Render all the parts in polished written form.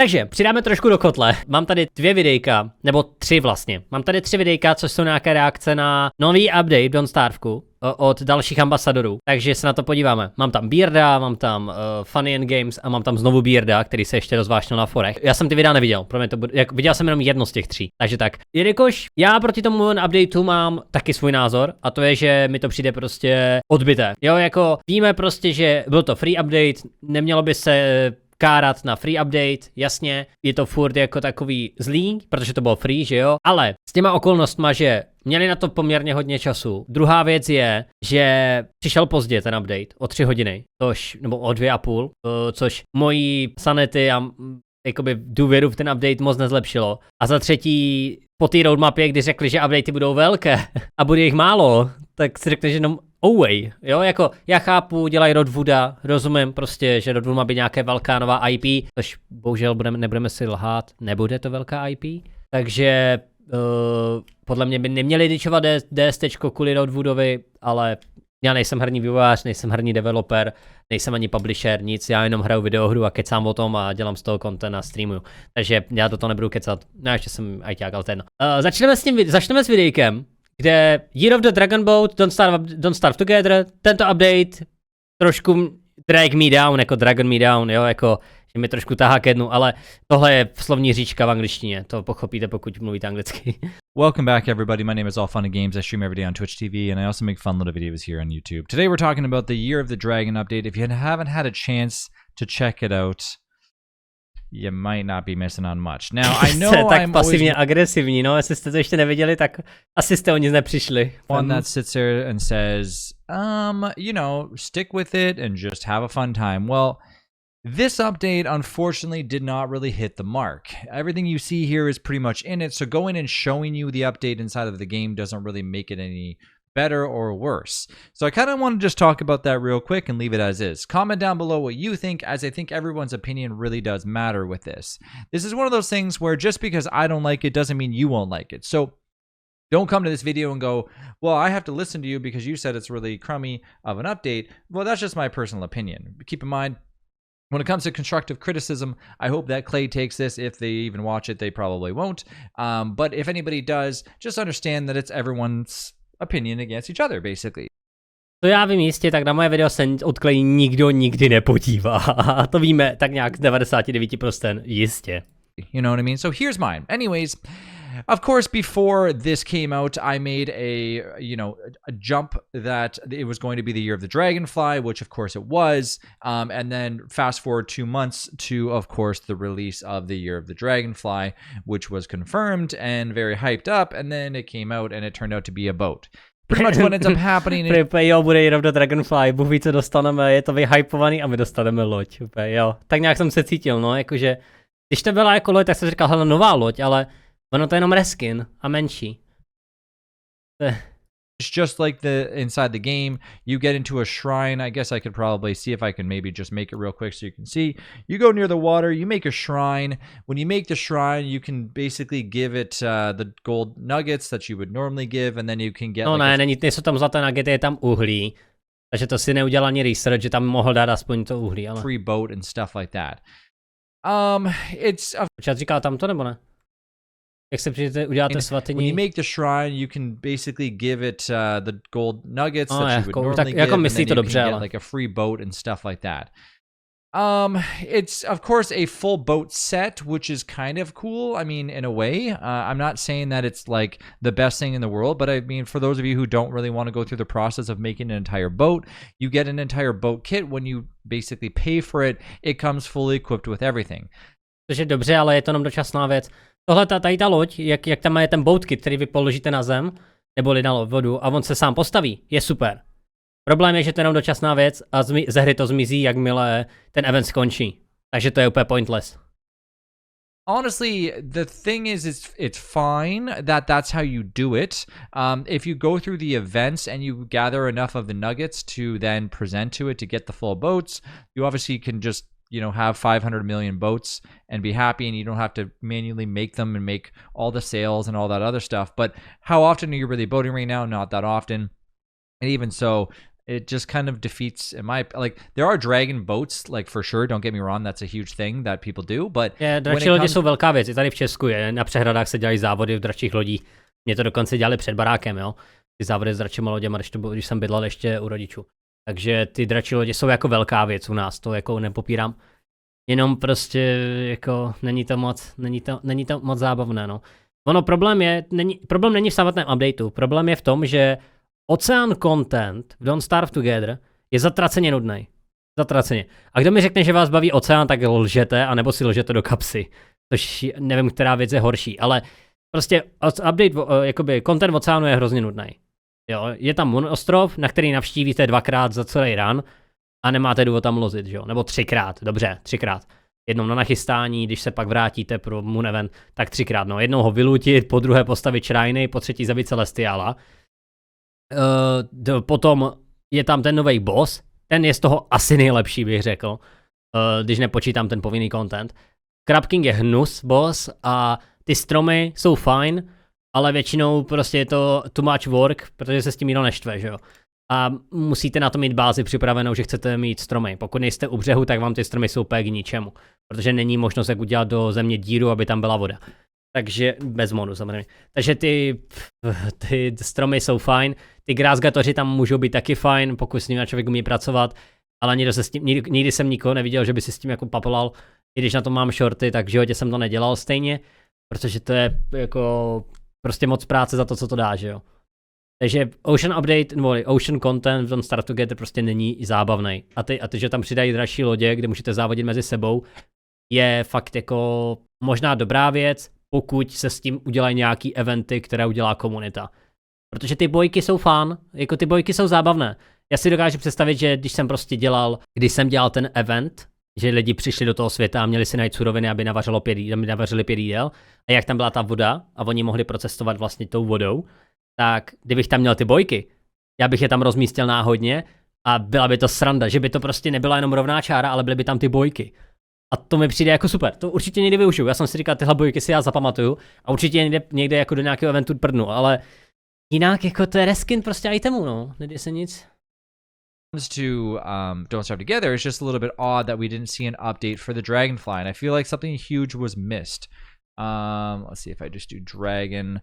Takže přidáme trošku do kotle. Mám tady 2 videjka, nebo 3 vlastně. Mám tady 3 videjka, což jsou nějaké reakce na nový update Don't Starveku od dalších ambasadorů. Takže se na to podíváme. Mám tam Bearda, mám tam Funny and Games a mám tam znovu Bearda, který se ještě rozvášnil na forech. Já jsem ty videa neviděl, pro mě to bude, viděl jsem jenom jedno z těch 3. Takže tak. Jelikož já proti tomu updateu mám taky svůj názor, a to je, že mi to přijde prostě odbyté. Jo, jako víme prostě, že byl to free update, nemělo by se kárat na free update, jasně, je to furt jako takový zlý, protože to bylo free, že jo, ale s těma okolnostma, že měli na to poměrně hodně času. Druhá věc je, že přišel pozdě ten update, o 3 hodiny, nebo o 2,5, což mojí sanity a jakoby důvěru v ten update moc nezlepšilo. A za třetí, po té roadmapě, kdy řekli, že updatey budou velké a bude jich málo, tak si řekne, že jenom away, jo, jako já chápu, dělají Rodwooda, rozumím prostě, že Rodwood má být nějaké velká nová IP, což bohužel nebudeme si lhát, nebude to velká IP, takže podle mě by neměli ditchovat DSTčko kvůli Rodwoodovi, ale já nejsem herní vývojář, nejsem herní developer, nejsem ani publisher, nic, já jenom hraju videohru a kecám o tom a dělám z toho content a streamuju. Takže já do toho nebudu kecat, no ještě jsem ajťák, ale ten. Začneme s videjkem, kde Year of the Dragonboat, Don't Starve Together, tento update trošku drag me down, jako dragon me down, jo, jako že mi trošku tahá ke dnu, ale tohle je slovní říčka v angličtině, to pochopíte, pokud mluvíte anglicky. Welcome back, everybody. My name is All Fun and Games. I stream every day on Twitch TV, and I also make fun little videos here on YouTube. Today we're talking about the Year of the Dragon update. If you haven't had a chance to check it out, you might not be missing on much. Now, I know tak pasivně agresivní, no, jestli jste to ještě neviděli, tak asi jste o nic nepřišli. One that sits there and says, you know, stick with it and just have a fun time. Well, this update, unfortunately, did not really hit the mark. Everything you see here is pretty much in it, so going and showing you the update inside of the game doesn't really make it any better or worse. So I kind of want to just talk about that real quick and leave it as is. Comment down below what you think, as I think everyone's opinion really does matter with this. This is one of those things where just because I don't like it doesn't mean you won't like it. So don't come to this video and go, well, I have to listen to you because you said it's really crummy of an update. Well, that's just my personal opinion. But keep in mind, when it comes to constructive criticism, I hope that Clay takes this. If they even watch it, they probably won't. But if anybody does, just understand that it's everyone's opinion against each other, basically. To já vím jistě, tak na moje video se od Clay nikdo nikdy nepodívá. To víme tak nějak z 99% jistě. You know what I mean? So here's mine. Anyways, of course, before this came out, I made a jump that it was going to be the Year of the Dragonfly, which of course it was. And then fast forward 2 months to, of course, the release of the Year of the Dragonfly, which was confirmed and very hyped up. And then it came out and it turned out to be a boat. Pretty much what ends up happening. Jo, bude Year of the Dragonfly, Bůh ví, co dostaneme, je to vyhypovaný a my dostaneme loď. Jo, tak nějak jsem se cítil, no, jakože, když to byla jako loď, tak jsem říkal, hele, nová loď, ale ono to je jenom reskin a menší. It's just like the inside the game, you get into a shrine. I guess I could probably see if I can maybe just make it real quick so you can see. You go near the water, you make a shrine. When you make the shrine, you can basically give it the gold nuggets that you would normally give, and then you can get. No like ne, nejsou tam zlaté nuggety, je tam uhlí. Takže to si neudělal ani research, že tam mohl dát aspoň to uhlí, ale. Free boat and stuff like that. It's. Počkat, říkal tam to nebo ne? Jak se přijde, uděláte svatyni? When you make the shrine, you can basically give it the gold nuggets that you would normally tak, give, jako and myslí then to you dobře, can get ale. like a free boat and stuff like that. It's of course a full boat set, which is kind of cool. I mean, in a way, I'm not saying that it's like the best thing in the world, but I mean, for those of you who don't really want to go through the process of making an entire boat, you get an entire boat kit. When you basically pay for it, it comes fully equipped with everything. Což je dobře, ale je to jenom dočasná věc. Tohle tady ta loď, jak tam je ten boat kit, který vy položíte na zem, neboli na vodu a on se sám postaví, je super. Problém je, že to je jenom dočasná věc a ze hry to zmizí, jakmile ten event skončí. Takže to je úplně pointless. Honestly, the thing is, it's fine that that's how you do it. If you go through the events and you gather enough of the nuggets to then present to it to get the full boats, you obviously can just, you know, have 500 million boats and be happy, and you don't have to manually make them and make all the sails and all that other stuff. But how often are you really boating right now? Not that often. And even so, it just kind of defeats like there are dragon boats like for sure, don't get me wrong, that's a huge thing that people do, but dračí lodi jsou velká věc, i tady v Česku je, na přehradách se dělají závody v dračích lodí, mě to dokonce dělali před barákem, jo, ty závody s dračíma loděma, když jsem bydlel ještě u rodičů, takže ty dračí lodi jsou jako velká věc u nás, to jako nepopírám, jenom prostě jako není to moc zábavné, no. Ono problém není v samotném updateu, problém je v tom, že oceán content v Don't Starve Together je zatraceně nudný. Zatraceně. A kdo mi řekne, že vás baví oceán, tak lžete, anebo si lžete do kapsy. Což nevím, která věc je horší, ale prostě update, jakoby content oceánu je hrozně nudný. Jo, je tam ostrov, na který navštívíte 2krát za celý run a nemáte důvod tam lozit, jo? Nebo 3krát, dobře, 3krát. Jednou na nachystání, když se pak vrátíte pro Moon Event, tak 3krát, no. Jednou ho vylutit, po druhé postavit shriny, po třetí zabít Celestiala. Potom je tam ten nový boss, ten je z toho asi nejlepší, bych řekl, když nepočítám ten povinný content. Crab King je hnus boss a ty stromy jsou fajn, ale většinou prostě je to too much work, protože se s tím nikdo neštve, že jo. A musíte na to mít bázi připravenou, že chcete mít stromy. Pokud nejste u břehu, tak vám ty stromy jsou úplně k ničemu, protože není možnost jak udělat do země díru, aby tam byla voda. Takže bez modu samozřejmě. Takže ty stromy jsou fajn, ty grassgatoři tam můžou být taky fajn, pokud s nimi člověk umí pracovat, ale nikdy jsem nikoho neviděl, že by si s tím jako papolal, i když na to mám shorty, tak v životě jsem to nedělal stejně, protože to je jako prostě moc práce za to, co to dá, že jo. Takže Ocean Update, nebo Ocean Content v Don't Starve Together prostě není zábavný. A ty, že tam přidají dražší lodě, kde můžete závodit mezi sebou, je fakt jako možná dobrá věc, pokud se s tím udělají nějaký eventy, které udělá komunita. Protože ty bojky jsou fun, jako ty bojky jsou zábavné. Já si dokážu představit, že když jsem dělal ten event, že lidi přišli do toho světa a měli si najít suroviny, aby navařili 5 jídel, a jak tam byla ta voda a oni mohli procestovat vlastně tou vodou, tak kdybych tam měl ty bojky, já bych je tam rozmístil náhodně a byla by to sranda, že by to prostě nebyla jenom rovná čára, ale byly by tam ty bojky. A to mi přijde jako super, to určitě někdy využiju. Já jsem si říkal, tyhle bojky si já zapamatuju a určitě někde jako do nějakého eventu prdnu, ale jinak jako to je reskin prostě itemu, no, neděje se nic. To Don't Starve Together, it's just a little bit odd that we didn't see an update for the Dragonfly, and I feel like something huge was missed. Let's see if I just do Dragon.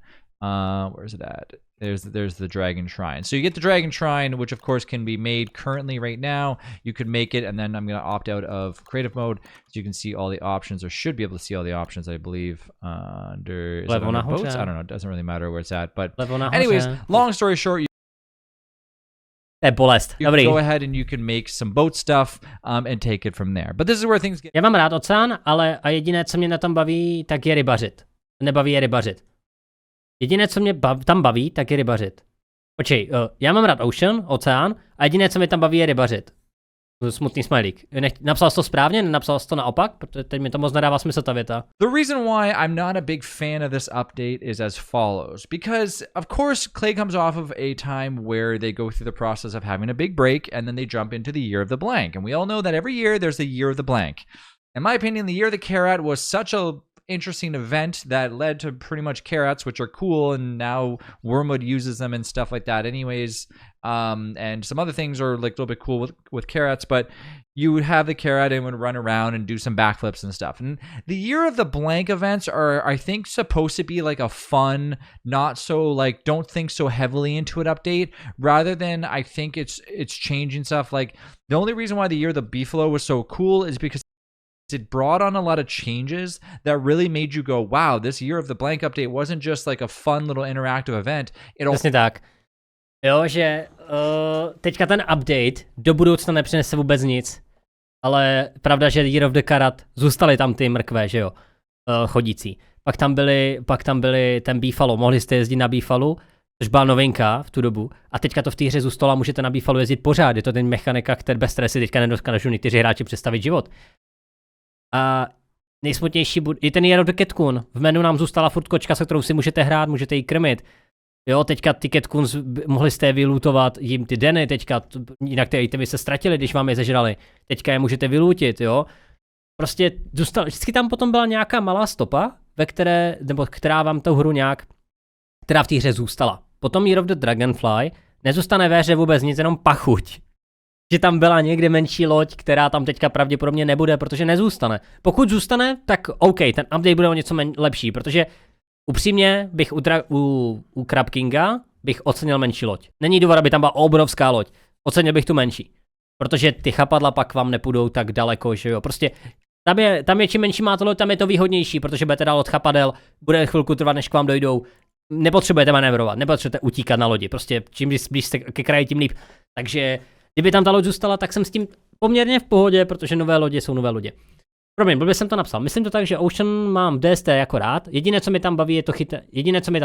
Where's it at? There's the Dragon Shrine. So you get the Dragon Shrine, which of course can be made currently right now. You could make it, and then I'm gonna opt out of creative mode, so you can see all the options, or should be able to see all the options, I believe. Under boats? I don't know. It doesn't really matter where it's at. But anyways, long story short. To je bolest. You can go ahead and you can make some boat stuff and take it from there. But this is where things get... Já mám rád oceán, ale a jediné, co mě na tom baví, tak je rybařit. Nebaví je rybařit. Jediné, co mě tam baví, tak je rybařit. Počkej, já mám rád oceán, a jediné, co mě tam baví, je rybařit. Smutný smajlík. Napsal jsi to správně, napsal jsi to naopak? Protože teď mi to moc nedává smysl ta věta. The reason why I'm not a big fan of this update is as follows. Because, of course, Clay comes off of a time where they go through the process of having a big break, and then they jump into the Year of the Blank. And we all know that every year there's a Year of the Blank. In my opinion, the Year of the Carrot was such a interesting event that led to pretty much carrots, which are cool, and now Wormwood uses them and stuff like that anyways, and some other things are like a little bit cool with carrots, but you would have the carrot and would run around and do some backflips and stuff. And the Year of the Blank events are, I think, supposed to be like a fun, not so like, don't think so heavily into it update, rather than I think it's changing stuff. Like the only reason why the Year of the Beefalo was so cool is because it brought on a lot of changes that really made you go, wow, this Year of the Blank update wasn't just like a fun little interactive event. Přesně tak. Jo, že teďka ten update do budoucna nepřinese vůbec nic. Ale pravda, že Year of the Carrot zůstaly tam ty mrkvé, že jo, chodící. Pak tam byly ten Beefalo, mohli jste jezdit na Beefalu, což byla novinka v tu dobu. A teďka to v té hře zůstalo, můžete na Beefalu jezdit pořád. Je to ten mechanika, který bez stresy teďka nedokážou někteří hráči představit život. A nejsmutnější bude i ten Year of the Catcoon. V menu nám zůstala furt kočka, se kterou si můžete hrát, můžete ji krmit. Jo, teďka ty Catcoons, mohli jste je vylutovat jim ty deny, teďka, jinak ty itemy se ztratili, když vám je zežrali. Teďka je můžete vylutit, jo. Prostě vždycky tam potom byla nějaká malá stopa, která vám tou hru nějak, která v té hře zůstala. Potom Year of the Dragonfly Nezůstane ve hře vůbec nic, jenom pachuť. Že tam byla někde menší loď, která tam teďka pravděpodobně nebude, protože nezůstane. Pokud zůstane, tak OK, ten update bude o něco lepší, protože upřímně bych u Crab Kinga bych ocenil menší loď. Není důvod, aby tam byla obrovská loď. Ocenil bych tu menší. Protože ty chapadla pak vám nepůjdou tak daleko, že jo. Prostě tam je čím menší máte loď, tam je to výhodnější, protože budete dál od chapadel, bude chvilku trvat, než k vám dojdou. Nepotřebujete manévrovat, nepotřebujete utíkat na lodi. Prostě čím blíž jste ke kraji, tím líp. Takže kdyby tam ta loď zůstala, tak jsem s tím poměrně v pohodě, protože nové lodě jsou nové lodě. Promiň, blbě jsem to napsal. Myslím to tak, že Ocean mám v DST jako rád. Jediné, co mi tam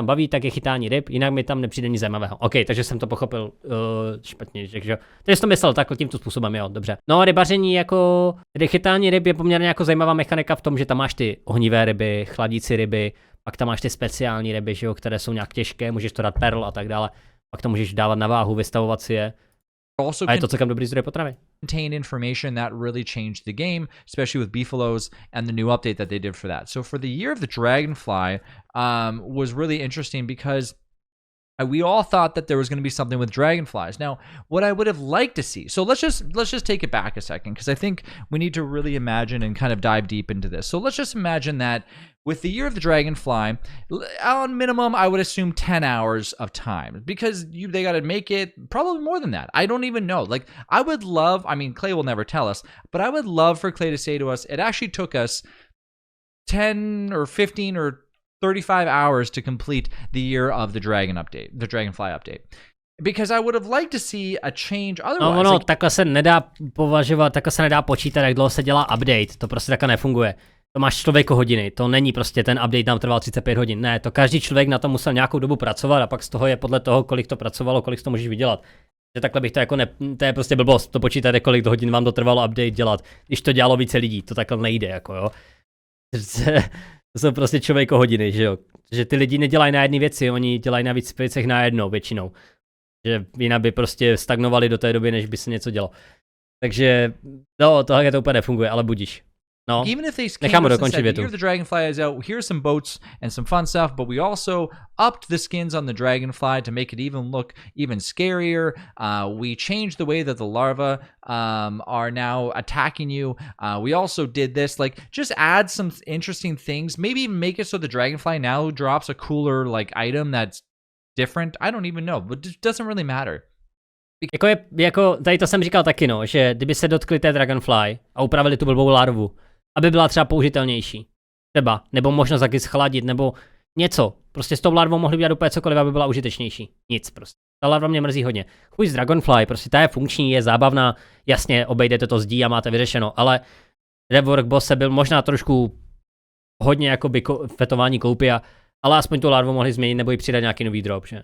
baví, tak je chytání ryb, jinak mi tam nepřijde nic zajímavého. OK, takže jsem to pochopil špatně, takže jsi to myslel takhle tímto způsobem, jo, dobře. No, rybaření jako chytání ryb je poměrně jako zajímavá mechanika v tom, že tam máš ty ohnivé ryby, chladící ryby, pak tam máš ty speciální ryby, že jo, které jsou nějak těžké, můžeš to dát perl a tak dále. Pak to můžeš dávat na váhu, vystavovat si je. Also a je to celkem dobrý zdroj potravy. Contain information that really changed the game, especially with beefaloes and the new update that they did for that. So for the Year of the Dragonfly was really interesting because we all thought that there was going to be something with dragonflies. Now, what I would have liked to see. So let's just take it back a second because I think we need to really imagine and kind of dive deep into this. So let's just imagine that with the Year of the Dragonfly, on minimum, I would assume 10 hours of time because they got to make it probably more than that. I don't even know. Like, I would love, I mean, Clay will never tell us, but I would love for Clay to say to us, it actually took us 10 or 15 or 35 hours to complete the Year of the Dragonfly update. Because I would have liked to see a change otherwise. No, takhle se nedá považovat, takhle se nedá počítat, jak dlouho se dělá update. To prostě takhle nefunguje. To máš člověkohodiny, to není prostě ten update nám trval 35 hodin. Ne, to každý člověk na to musel nějakou dobu pracovat a pak z toho je podle toho, kolik to pracovalo, kolik to můžeš vydělat. Že takhle bych to jako to je prostě blbost, to počítat, kolik hodin vám to trvalo update dělat, když to dělalo více lidí, to takhle nejde, jako jo. To jsou prostě člověkohodiny, že jo. Že ty lidi nedělají na jedné věci, oni dělají na víc věcech najednou většinou. Že jinak by prostě stagnovali do té doby, než by se něco dělo. Takže, no, tohle to úplně nefunguje, ale budíš. No, even if they necháme dokončit větu. Year of the Dragonfly is out, here's some boats and some fun stuff, but we also upped the skins on the Dragonfly to make it even look even scarier. We changed the way that the larvae are now attacking you. We also did this, like, just add some interesting things. Maybe make it so the Dragonfly now drops a cooler, like, item that's different. I don't even know, but it doesn't really matter. Jako tady to jsem říkal taky, no, že kdyby se dotkli té Dragonfly a upravili tu blbou larvu, aby byla třeba použitelnější. Třeba, nebo možnost taky schladit, nebo něco. Prostě s tou larvou mohli udělat úplně cokoliv, aby byla užitečnější. Nic prostě. Ta larva mě mrzí hodně. Chuj z Dragonfly, prostě ta je funkční, je zábavná, jasně, obejdete to zdí a máte vyřešeno, ale rework bosse byl možná trošku hodně jakoby fetování koupia, ale aspoň tu larvu mohli změnit nebo ji přidat nějaký nový drop, že?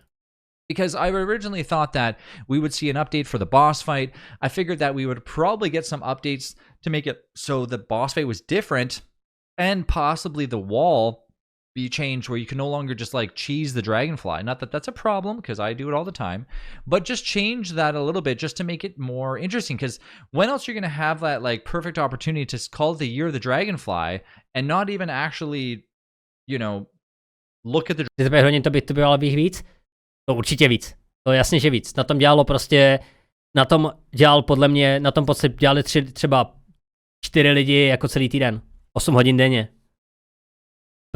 Because I originally thought that we would see an update for the boss fight. I figured that we would probably get some updates to make it so the boss fight was different and possibly the wall be changed where you can no longer just like cheese the dragonfly. Not that that's a problem because I do it all the time, but just change that a little bit just to make it more interesting. Because when else you're going to have that like perfect opportunity to call it the Year of the Dragonfly and not even actually, you know, look at the... To by bylo víc? To určitě víc. To jasně, že víc. Na tom dělalo prostě, na tom dělal podle mě, na tom pocit dělali třeba 4 lidi jako celý týden. 8 hodin denně.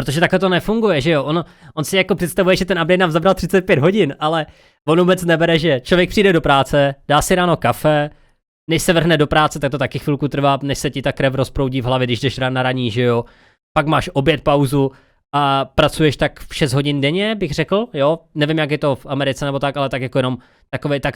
Protože takhle to nefunguje, že jo? On si jako představuje, že ten update nám zabral 35 hodin, ale on vůbec nebere, že člověk přijde do práce, dá si ráno kafe, než se vrhne do práce, tak to taky chvilku trvá, než se ti ta krev rozproudí v hlavě, když jdeš na raní, že jo? Pak máš oběd, pauzu, a pracuješ tak v 6 hodin denně, bych řekl, jo, nevím, jak je to v Americe nebo tak, ale tak jako jenom takový ta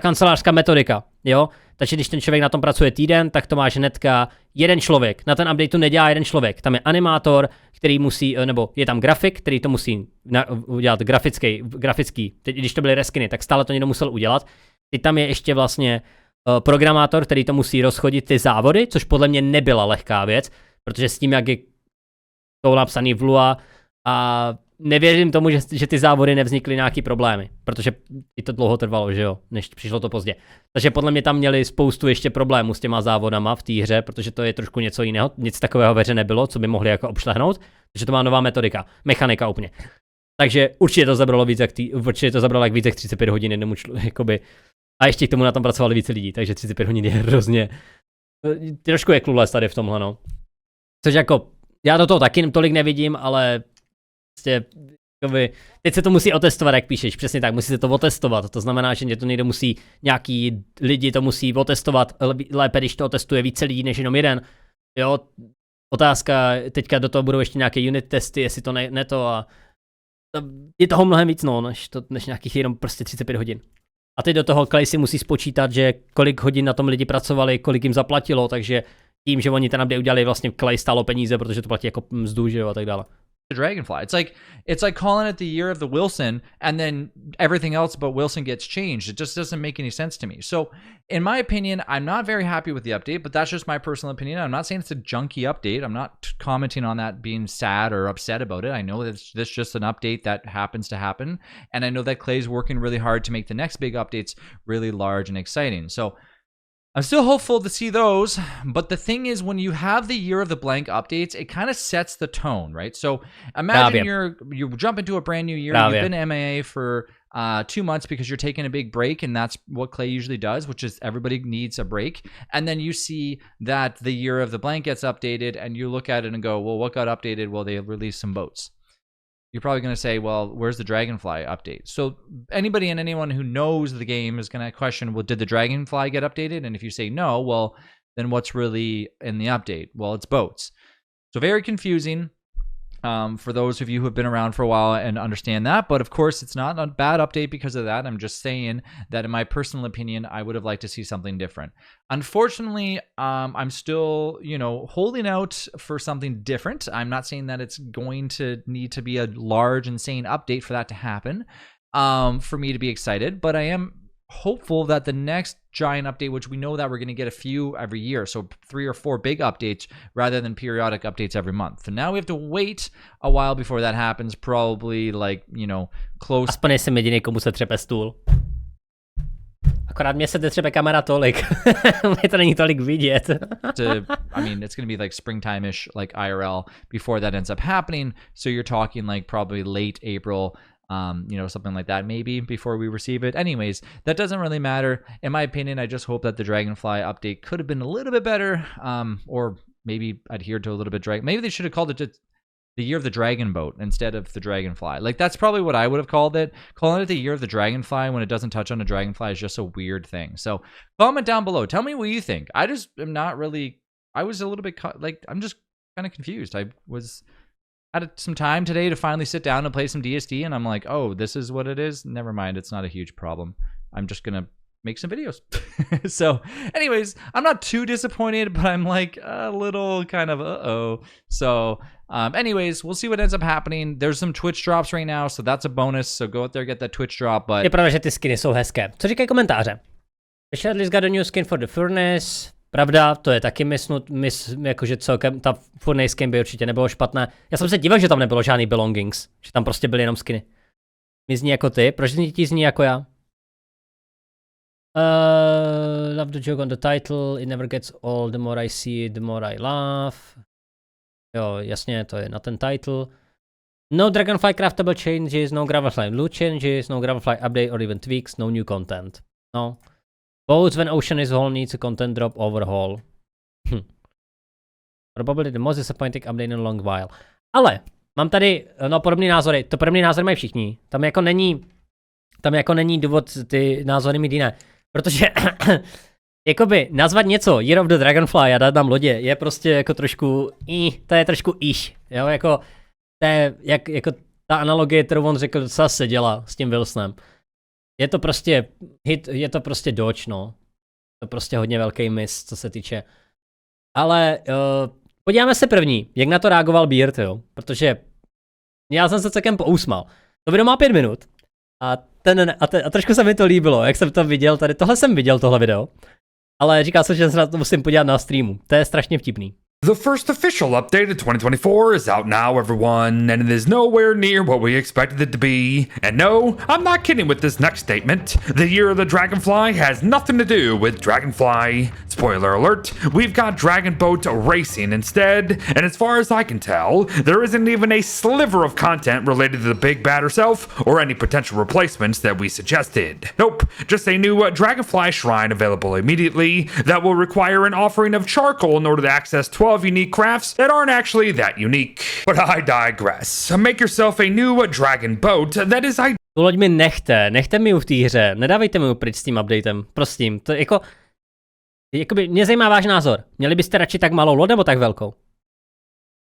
kancelářská metodika, jo, takže když ten člověk na tom pracuje týden, tak to máš hnedka jeden člověk, na ten updateu nedělá jeden člověk, tam je animátor, který musí, nebo je tam grafik, který to musí udělat grafický, teď když to byly reskiny, tak stále to někdo musel udělat, teď tam je ještě vlastně programátor, který to musí rozchodit ty závody, což podle mě nebyla lehká věc, protože s tím, jak je to napsaný v Lua a nevěřím tomu, že ty závody nevznikly nějaký problémy, protože i to dlouho trvalo, že jo, než přišlo to pozdě. Takže podle mě tam měli spoustu ještě problémů s těma závodama v té hře, protože to je trošku něco jiného, nic takového ve hře nebylo, co by mohli jako obšlehnout, takže to má nová metodika, mechanika úplně. Takže určitě to zabralo jak víc jak 35 hodin jednomu jakoby. A ještě k tomu na tom pracovali více lidí, takže 35 hodin je hrozně. Trošku je clueless tady v tomhle, no. Což jako, já do toho taky tolik nevidím, ale prostě, jakoby, teď se to musí otestovat, jak píšeš, přesně tak, musí se to otestovat, to znamená, že to někdo musí, nějaký lidi to musí otestovat, lépe, když to otestuje více lidí než jenom jeden, jo, otázka, teďka do toho budou ještě nějaké unit testy, jestli to ne to a je toho mnohem víc, no, než nějakých jenom prostě 35 hodin. A teď do toho Clay si musí spočítat, že kolik hodin na tom lidi pracovali, kolik jim zaplatilo, takže tím, že oni ten update udělali, vlastně Clay stálo peníze, protože to platí jako mzdu, že jo, a tak dále. The Dragonfly. It's like calling it the Year of the Wilson, and then everything else about Wilson gets changed. It just doesn't make any sense to me. So, in my opinion, I'm not very happy with the update, but that's just my personal opinion. I'm not saying it's a junky update. I'm not commenting on that being sad or upset about it. I know that this just an update that happens to happen, and I know that Clay's working really hard to make the next big updates really large and exciting. So, I'm still hopeful to see those, but the thing is, when you have the Year of the Blank updates, it kind of sets the tone, right? So imagine you jump into a brand new year, you've been MIA for 2 months because you're taking a big break, and that's what Clay usually does, which is everybody needs a break. And then you see that the Year of the Blank gets updated, and you look at it and go, well, what got updated? Well, they released some boats. You're probably going to say, well, where's the Dragonfly update? So anybody and anyone who knows the game is going to question, well, did the Dragonfly get updated? And if you say no, well, then what's really in the update? Well, it's boats. So very confusing for those of you who have been around for a while and understand that. But of course, it's not a bad update because of that. I'm just saying that in my personal opinion, I would have liked to see something different. Unfortunately, I'm still, holding out for something different. I'm not saying that it's going to need to be a large, insane update for that to happen, for me to be excited. But I am hopeful that the next giant update, which we know that we're going to get a few every year, so 3 or 4 big updates rather than periodic updates every month. So now we have to wait a while before that happens, probably close. Aspoň nejsem jediný, komu se třepe stůl. Akorát mě se třepe kamera tolik. Mě to není tolik vidět. It's going to be like springtime-ish, like IRL, before that ends up happening. So you're talking like probably late April, something like that, maybe before we receive it. Anyways, that doesn't really matter. In my opinion, I just hope that the Dragonfly update could have been a little bit better, or maybe adhered to a little bit. Maybe they should have called it the Year of the Dragonboat instead of the Dragonfly. Like, that's probably what I would have called it. Calling it the Year of the Dragonfly when it doesn't touch on a dragonfly is just a weird thing. So comment down below. Tell me what you think. I just am not really, I was a little bit, I'm just kind of confused. I had some time today to finally sit down and play some DSD, and I'm like, oh, this is what it is? Never mind, it's not a huge problem. I'm just gonna make some videos. So anyways, I'm not too disappointed, but I'm like a little kind of uh-oh. So anyways, we'll see what ends up happening. There's some Twitch drops right now, so that's a bonus, so go out there, get that Twitch drop. But je pravda, že ty skiny jsou hezké. Co říkají komentáře? Shadley's got a new skin for the furnace. Pravda, to je taky jakože celkem ta furnace skin by určitě nebylo špatné. Já jsem se díval, že tam nebylo žádný belongings, že tam prostě byly jenom skiny. Mi zní jako ty, proč ti zní jako já? Love the joke on the title, it never gets old, the more I see it, the more I laugh. Jo, jasně, to je na ten title. No Dragonfly craftable changes, no Dragonfly loot changes, no Dragonfly update or even tweaks, no new content. No. Boats when ocean is whole needs a content drop overhaul. Probably the most disappointing update in a long while. Ale mám tady, podobné názory. To podobné názory mají všichni. Tam jako není důvod ty názory mít jiné. Protože jakoby nazvat něco Year of the Dragonfly a dát tam lodě je prostě jako trošku to je trošku jo, jako to je jako ta analogie, kterou on řekl, docela se dělá s tím Wilsonem. Je to prostě hit, je to prostě dodge, no. To je prostě hodně velký miss, co se týče. Ale podíváme se první, jak na to reagoval Beard, jo. Protože já jsem se celkem pousmál. To video má 5 minut. A trošku se mi to líbilo, jak jsem to viděl tady. Tohle jsem viděl, tohle video. Ale říkal jsem, že se na to musím podívat na streamu. To je strašně vtipný. The first official update of 2024 is out now, everyone, and it is nowhere near what we expected it to be. And no, I'm not kidding with this next statement. The Year of the Dragonfly has nothing to do with Dragonfly. Spoiler alert, we've got Dragonboat racing instead, and as far as I can tell, there isn't even a sliver of content related to the big bad herself or any potential replacements that we suggested. Nope, just a new Dragonfly shrine available immediately that will require an offering of charcoal in order to access 12 unique crafts that aren't actually that unique. But I digress. Make yourself a new Dragonboat that is Tu loď mi nechte mi ju v té hře, nedávejte mi ju pryč s tím updatem, prosím, to jakoby, mě zajímá váš názor, měli byste radši tak malou loď nebo tak velkou?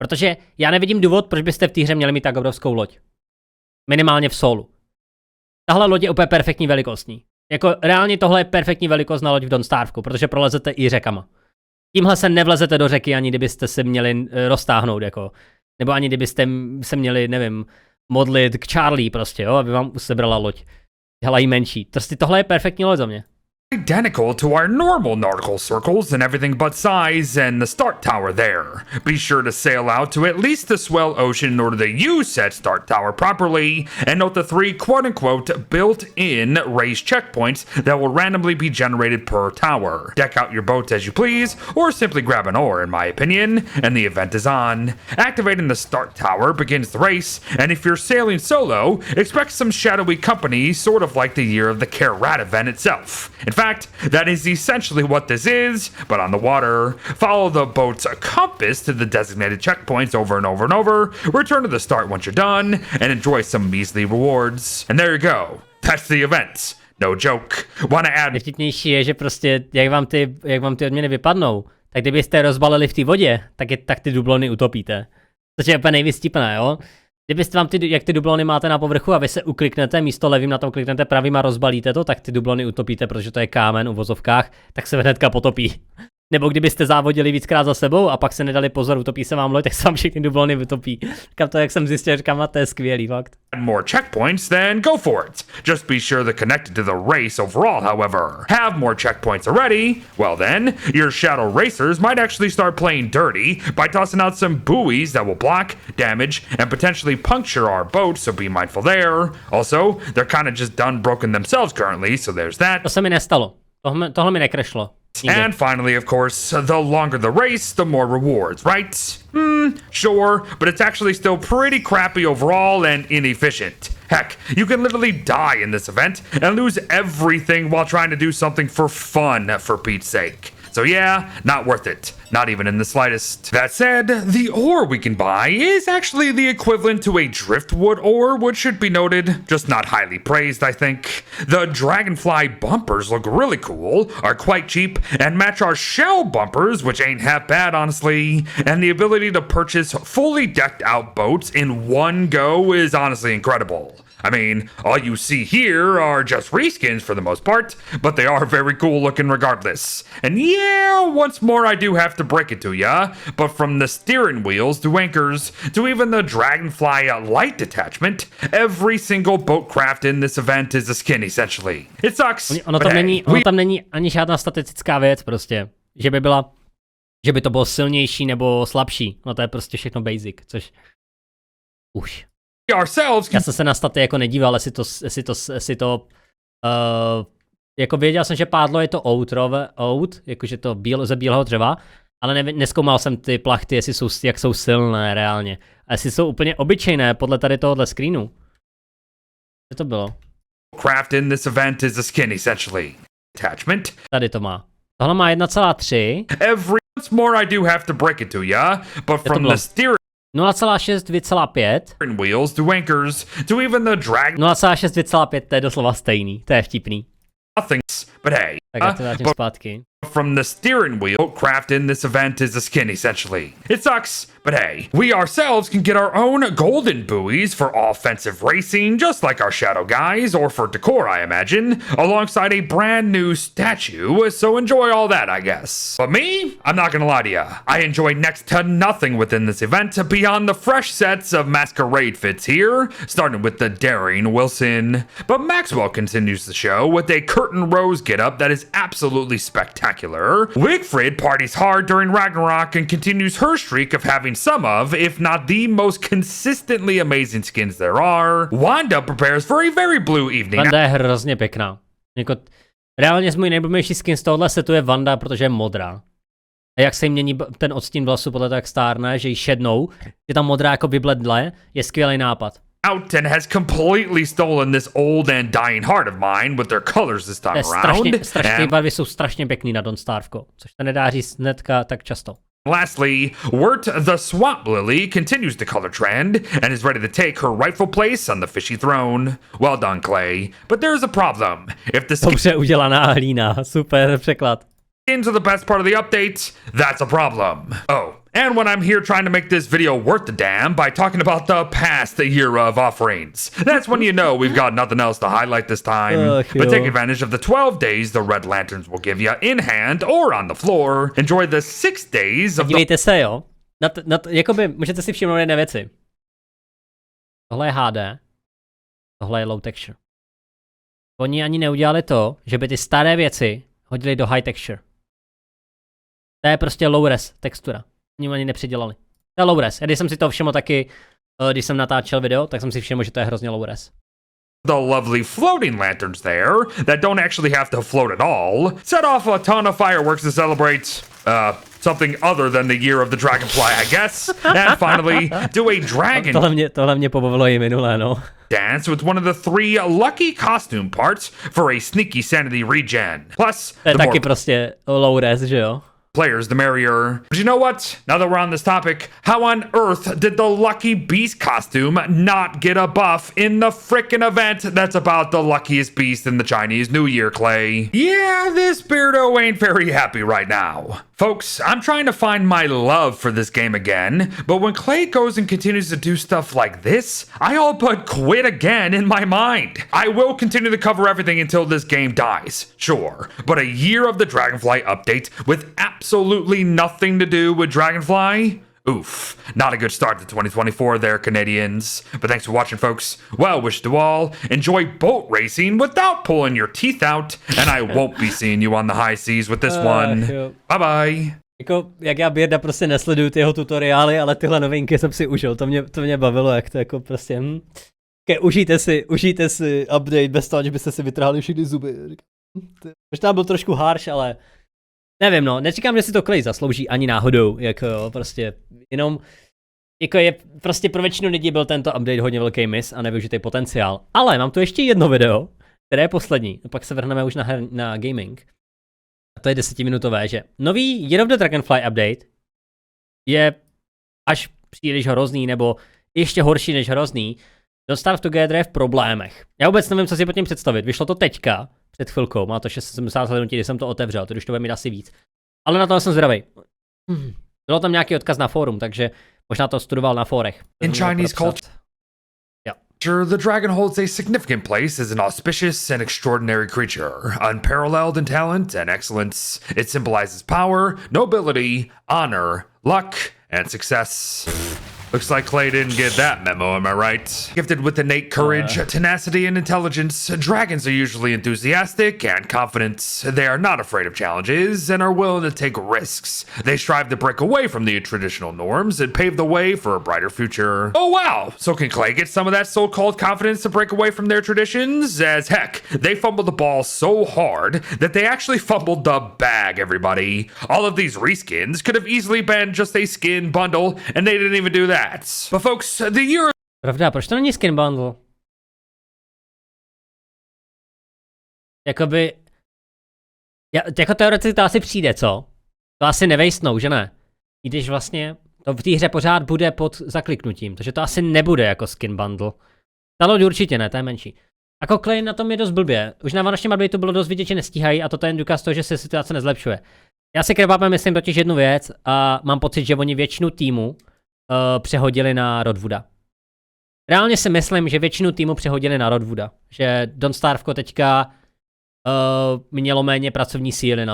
Protože já nevidím důvod, proč byste v té hře měli mít tak obrovskou loď. Minimálně v solu. Tahle loď je úplně perfektní velikostní. Jako reálně tohle je perfektní velikost na loď v Donstarvku, protože prolezete i řekama. Tímhle se nevlezete do řeky, ani kdybyste se měli roztáhnout, jako. Nebo ani kdybyste se měli, nevím, modlit k Charlie prostě, jo, aby vám sebrala loď. Dělají menší. Tohle je perfektní loď za mě. Identical to our normal nautical circles and everything but size and the start tower there. Be sure to sail out to at least the swell ocean in order to use said start tower properly, and note the 3 quote-unquote built-in raised checkpoints that will randomly be generated per tower. Deck out your boats as you please, or simply grab an oar in my opinion, and the event is on. Activating the start tower begins the race, and if you're sailing solo, expect some shadowy company, sort of like the Year of the Rat event itself. In fact, that is essentially what this is, but on the water. Follow the boat's compass to the designated checkpoints over and over and over, return to the start once you're done, and enjoy some measly rewards. And there you go. That's the event. No joke. Wanna add... Nejvtipnější je, že prostě, jak vám ty odměny vypadnou, tak kdybyste rozbalili v té vodě, tak ty dublony utopíte. Což je úplně nejvystipné, jo? Kdybyste vám jak ty dublony máte na povrchu a vy se ukliknete, místo levým na tom kliknete pravým a rozbalíte to, tak ty dublony utopíte, protože to je kámen u vozovkách, tak se hnedka potopí. Nebo kdybyste závodili víckrát za sebou a pak se nedali pozor, utopí se vám loď, tak se vám všechny dublony vytopí. Říkám to, jak jsem zjistil, říkám, to je skvělý, fakt. More checkpoints, then go for it. Just be sure they're connected to the race overall, however. Have more checkpoints already? Well then, your shadow racers might actually start playing dirty by tossing out some buoys that will block, damage, and potentially puncture our boat, so be mindful there. Also, they're kind of just done broken themselves currently, so there's that. To se mi nestalo. Tohle mi nekrešlo. And finally, of course, the longer the race, the more rewards, right? Sure, but it's actually still pretty crappy overall and inefficient. Heck, you can literally die in this event and lose everything while trying to do something for fun, for Pete's sake. So yeah, not worth it. Not even in the slightest. That said, the ore we can buy is actually the equivalent to a driftwood ore, which should be noted, just not highly praised, I think. The Dragonfly bumpers look really cool, are quite cheap, and match our shell bumpers, which ain't half bad, honestly. And the ability to purchase fully decked out boats in one go is honestly incredible. I mean, all you see here are just reskins for the most part, but they are very cool looking regardless. And yeah, once more I do have to break it to ya, but from the steering wheels to anchors to even the Dragonfly light detachment, every single boat craft in this event is a skin essentially. It sucks. Ono tam není ani žádná statická věc prostě, že by to bylo silnější nebo slabší. No to je prostě všechno basic, což já jsem se na staty jako nedíval, jestli to jako věděl jsem, že pádlo je to oud, jakože to ze bílého dřeva, ale nezkoumal jsem ty plachty, jak jsou silné reálně. A jestli jsou úplně obyčejné podle tady tohohle screenu. Co to bylo? Craft in this event is a skin essentially. Attachment. Tady to má. Tohle má 1,3. Every once more I do have to break it to ya, but from the steering 0,6, 2,5. Wheels to anchors to even the drag 0,6, 2,5, to je doslova stejný, to je vtipný. Nothings, but hey. Tak já to vrátím zpátky. From the steering wheel, craft in this event is a skin essentially. It sucks, but hey, we ourselves can get our own golden buoys for offensive racing, just like our shadow guys, or for decor, I imagine, alongside a brand new statue, so enjoy all that, I guess. But me, I'm not gonna lie to ya, I enjoy next to nothing within this event beyond the fresh sets of masquerade fits here, starting with the daring Wilson. But Maxwell continues the show with a curtain rose getup that is absolutely spectacular. spectacular. Wigfrid parties hard during Ragnarok and continues her streak of having some of, if not the most consistently amazing skins there are. Wanda prepares for a very blue evening. Wanda je hrozně pěkná. Jako, reálně můj nejblíbenější skin z tohohle setu je Wanda, protože je modrá. A jak se jí mění ten odstín vlasu podle toho, jak stárne, že jí šednou, je tam modrá jako vybledle, je skvělý nápad. Out and has completely stolen this old and dying heart of mine with their colors this time around. Strašně barvy jsou strašně pěkný na Starvko, což se nedá říct hnedka tak často. Lastly, Wirt the Swamp Lily continues the color trend and is ready to take her rightful place on the fishy throne. Well done, Clay. But there's a problem. If the Dobře udělaná hlína, super překlad. skins are the best part of the update, that's a problem. Oh, and when I'm here trying to make this video worth the damn by talking about the past year of offerings, that's when you know we've got nothing else to highlight this time. But take advantage of the 12 days the Red Lanterns will give you in hand or on the floor. Enjoy the 6 days of Dívejte se, jo. Jakoby, můžete si všimnout jedné věci. Tohle je HD, tohle je low texture. Oni ani neudělali to, že by ty staré věci hodili do high texture. To je prostě low res textura. Oni ani nepředělali. To je low res. Když jsem si to všiml taky, když jsem natáčel video, tak jsem si všiml, že to je hrozně low res. the lovely floating lanterns there that don't actually have to float at all. Set off a ton of fireworks to celebrate something other than the Year of the Dragonfly, I guess. And finally, do a dragon Tohle mě pobavilo i minulé, no. dance with one of the 3 lucky costume parts for a sneaky sanity regen. Plus, To je the taky more prostě low res, že jo? players, the merrier. But you know what? Now that we're on this topic, how on earth did the Lucky Beast costume not get a buff in the frickin' event that's about the luckiest beast in the Chinese New Year, Clay? Yeah, this Beardo ain't very happy right now. Folks, I'm trying to find my love for this game again, but when Clay goes and continues to do stuff like this, I all but quit again in my mind. I will continue to cover everything until this game dies, sure, but a Year of the Dragonfly update with absolutely nothing to do with Dragonfly? Oof, not a good start to 2024 there, Canadians. But thanks for watching, folks. Well wished to all. Enjoy boat racing without pulling your teeth out, and I won't be seeing you on the high seas with this one. Bye bye. Jako, jak já Bearda prostě nesleduju ty jeho tutoriály, ale tyhle novinky jsem si užil, to mě bavilo, jak to jako prostě, Okay, užijte si update bez toho, že byste si vytrhali všechny zuby. Možná byl trošku harsh, ale nevím, no, neříkám, že si to Clay zaslouží ani náhodou, jako jo, prostě, jenom, jako je, prostě pro většinu lidí byl tento update hodně velký miss a nevyužitý potenciál. Ale mám tu ještě jedno video, které je poslední, a pak se vrhneme už na gaming. A to je 10minutové, že nový Year of the Dragonfly update je až příliš hrozný, nebo ještě horší než hrozný. Don't Starve Together je v problémech. Já vůbec nevím, co si pod tím představit. Vyšlo to teďka, před chvilkou, má to 670 hlednutí, když jsem to otevřel, to už to bude mít asi víc. Ale na to jsem zdravý. Bylo tam nějaký odkaz na fórum, takže možná to studoval na fórech. In Chinese culture, the dragon holds a significant place as an auspicious and extraordinary creature, unparalleled in talent and excellence. It symbolizes power, nobility, honor, luck, and success. Looks like Clay didn't get that memo, am I right? Gifted with innate courage, tenacity, and intelligence, dragons are usually enthusiastic and confident. They are not afraid of challenges and are willing to take risks. They strive to break away from the traditional norms and pave the way for a brighter future. Oh wow! So can Clay get some of that so-called confidence to break away from their traditions? As heck, they fumbled the ball so hard that they actually fumbled the bag, everybody. All of these reskins could have easily been just a skin bundle, and they didn't even do that. But folks, the year... Pravda, proč to není skin bundle? Jakoby... Jako teoreticky to asi přijde, co? To asi nevejstnou, že ne? I když vlastně to v té hře pořád bude pod zakliknutím, takže to asi nebude jako skin bundle. Ta loď určitě ne, to je menší. Jako Clay na tom je dost blbě. Už na vánočním updateu bylo dost vidět, že nestíhají a to je jen důkaz toho, že se situace nezlepšuje. Já si krebápem myslím totiž jednu věc a mám pocit, že oni většinu týmu přehodili na Rodwooda. Reálně si myslím, že většinu týmu přehodili na Rodwooda. Že Don't Starve teďka mělo méně pracovní síly,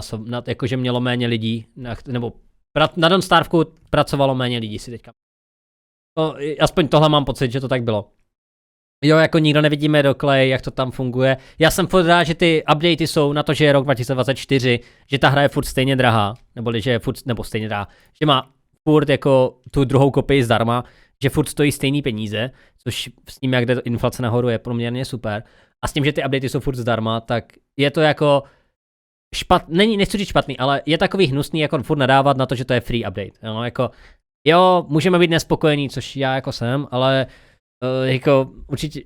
jakože mělo méně lidí, nebo na Don't Starve pracovalo méně lidí si teďka. Aspoň tohle mám pocit, že to tak bylo. Jo, jako nikdo nevidíme do Clay, jak to tam funguje. Já jsem furt rád, že ty updaty jsou na to, že je rok 2024, že ta hra je furt stejně drahá, že je furt, nebo stejně drahá, že má furt jako tu druhou kopii zdarma, že furt stojí stejný peníze, což s tím, jak jde inflace nahoru, je poměrně super. A s tím, že ty updaty jsou furt zdarma, tak je to jako nechci říct špatný, ale je takový hnusný jako furt nadávat na to, že to je free update. Jo, můžeme být nespokojení, což já jako jsem, ale jako určitě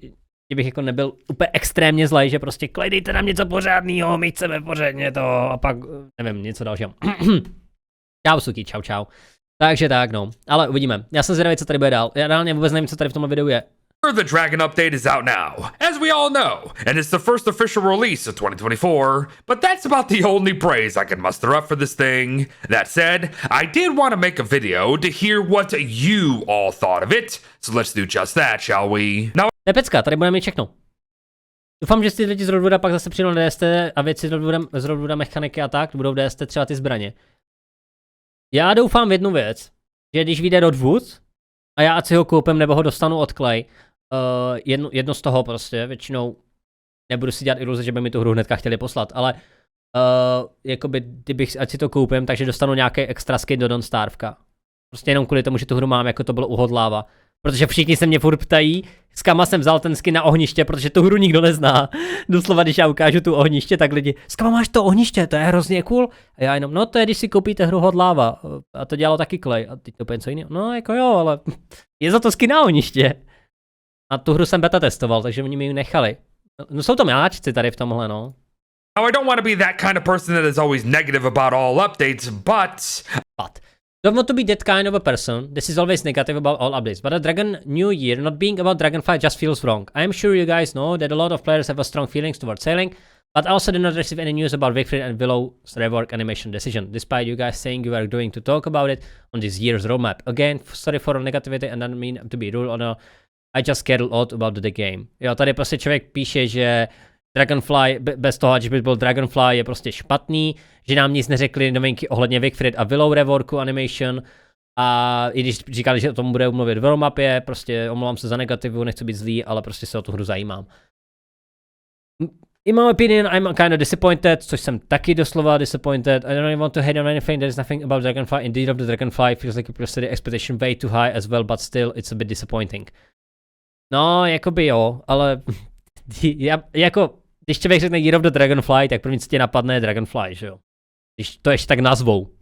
bych jako nebyl úplně extrémně zlej, že prostě dejte nám něco pořádného, my chceme pořádně to a pak, nevím, něco dalšího. Čau suky, čau. Takže tak, no. Ale uvidíme. Já jsem zvědavý, co tady bude dál. Já reálně vůbec nevím, co tady v tomhle videu je. Year of the Dragon update is out now, as we all know, and it's the first official release of 2024, but that's about the only praise I can muster up for this thing. That said, I did want to make a video to hear what you all thought of it, so let's do just that, shall we? Now, to je pecka, tady budeme mít všechno. Doufám, že si lidi z Roadwooda pak zase přijdou na DST a věci z Roadwooda mechaniky a tak, budou v DST třeba ty zbraně. Já doufám v jednu věc, že když vyjde Roadwood a já ať si ho koupím nebo ho dostanu od Clay, jedno z toho prostě, většinou nebudu si dělat iluze, že by mi tu hru hnedka chtěli poslat, ale jakoby, ať si to koupím, takže dostanu nějaký extra skin do Don't Starveka. Prostě jenom kvůli tomu, že tu hru mám, jako to bylo uhodláva. Protože všichni se mě furt ptají, s kama jsem vzal ten skin na ohniště, protože tu hru nikdo nezná. Doslova, když já ukážu tu ohniště, tak lidi, s kama máš to ohniště, to je hrozně cool. A já jenom, no to je, když si koupíte hru hodláva. A to dělalo taky Clay. A teď to úplně co jiného. No jako jo, ale je za to skin na ohniště. A tu hru jsem beta testoval, takže oni mi ji nechali. No jsou to miláčci tady v tomhle, no. Now I don't want to be that kind of person that is always negative about all updates, but don't want to be that kind of a person. This is always negative about all updates. But a Dragon New Year not being about Dragonfly just feels wrong. I am sure you guys know that a lot of players have a strong feelings towards sailing, but also did not receive any news about Wickfried and Willow's rework animation decision, despite you guys saying you are going to talk about it on this year's roadmap. Again, sorry for all negativity and don't mean to be rude or no. I just care a lot about the game. Jo, tady prostě člověk píše, že Dragonfly, bez toho, ať by byl Dragonfly, je prostě špatný, že nám nic neřekli novinky ohledně Wickfried a Willow reworku animation. A i když říkali, že o tom bude mluvit v roadmapě, prostě omlouvám se za negativu, nechci být zlý, ale prostě se o tu hru zajímám. In my opinion, I'm kind of disappointed, což jsem taky doslova disappointed. I don't really want to hate on anything, there is nothing about Dragonfly. Indeed of the Dragonfly feels like you set the expectation way too high as well, but still it's a bit disappointing. No, jakoby jo, ale když člověk řekne Year of the Dragonfly, tak první, co tě napadne, je Dragonfly, že jo? Když to ještě tak nazvou.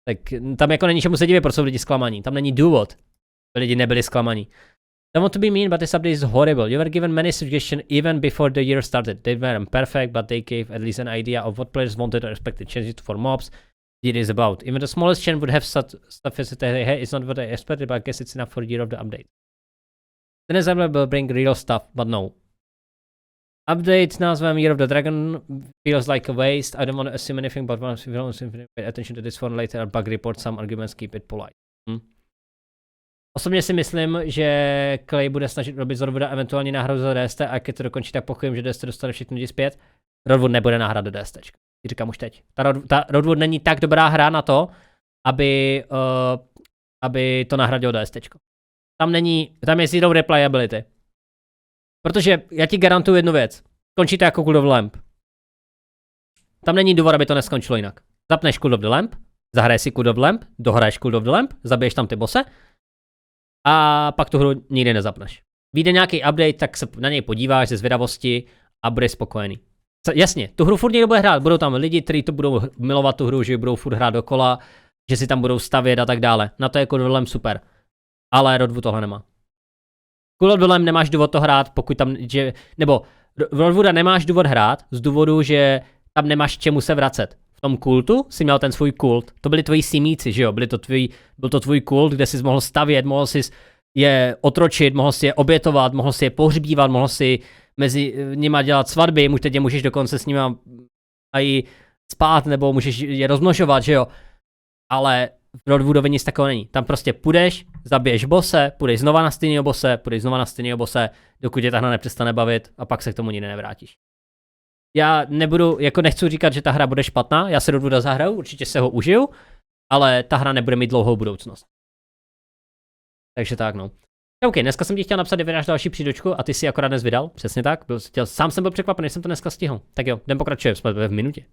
Tak tam jako není čemu se divit, proč jsou lidi zklamaní. Tam není důvod, lidi nebyli zklamaní. Don't want to be mean, but this update is horrible. You were given many suggestions even before the year started. They weren't perfect, but they gave at least an idea of what players wanted or expected. Change it for mobs. It is about. Even the smallest change would have such stuff as hey, it's not what I expected, but I guess it's enough for Year of the update. The next update will bring real stuff, but no. Update s názvem Year of the Dragon feels like a waste. I don't want to assume anything, but once you pay attention to this one later, I'll bug report some arguments, keep it polite. Osobně si myslím, že Clay bude snažit robit z Roadwooda eventuálně náhradu za DST a když to dokončí, tak pochopím, že DST dostane všechny lidi zpět. Roadwood nebude náhrada do DST. Říkám už teď. Ta Roadwood není tak dobrá hra na to, aby to nahradilo DST. Tam je zero replayability. Protože já ti garantuju jednu věc. Končí to jako Cool of the Lamp. Tam není důvod, aby to neskončilo jinak. Zapneš Cool of the Lamp, zahraješ si Cool of the Lamp, dohraješ Cool of the Lamp, zabiješ tam ty bose a pak tu hru nikdy nezapneš. Vyjde nějaký update, tak se na něj podíváš ze zvědavosti a budeš spokojený. Jasně, tu hru furt někdo bude hrát, budou tam lidi, kteří to budou milovat tu hru, že budou furt hrát dokola, že si tam budou stavět a tak dále. Na to je Cool of the Lamp super. Ale Roadwood tohle nemá. Cool of the Lamp nemáš důvod to hrát, pokud tam, nebo Roadwooda nemáš důvod hrát z důvodu, že tam nemáš čemu se vracet. V tom kultu jsi měl ten svůj kult, to byli tvoji simíci, že jo, byl to tvůj kult, kde jsi mohl stavět, mohl si je otročit, mohl si je obětovat, mohl si je pohřbívat, mohl si mezi nima dělat svatby, teď můžeš dokonce s nima i spát, nebo můžeš je rozmnožovat, že jo. Ale v Roadwoodovi nic takového není. Tam prostě půjdeš, zabiješ bose, půjdeš znova na stejného bose, dokud tě ta hra nepřestane bavit a pak se k tomu nikdy nevrátíš. Já nechci říkat, že ta hra bude špatná, já se Roadwooda zahraju, určitě se ho užiju, ale ta hra nebude mít dlouhou budoucnost. Takže tak no. OK, dneska jsem ti chtěl napsat, kdy vydáš další příručku a ty si akorát dnes vydal, přesně tak. Sám jsem byl překvapený, že jsem to dneska stihl. Tak jo, jdem pokračujeme, jsme v minutě.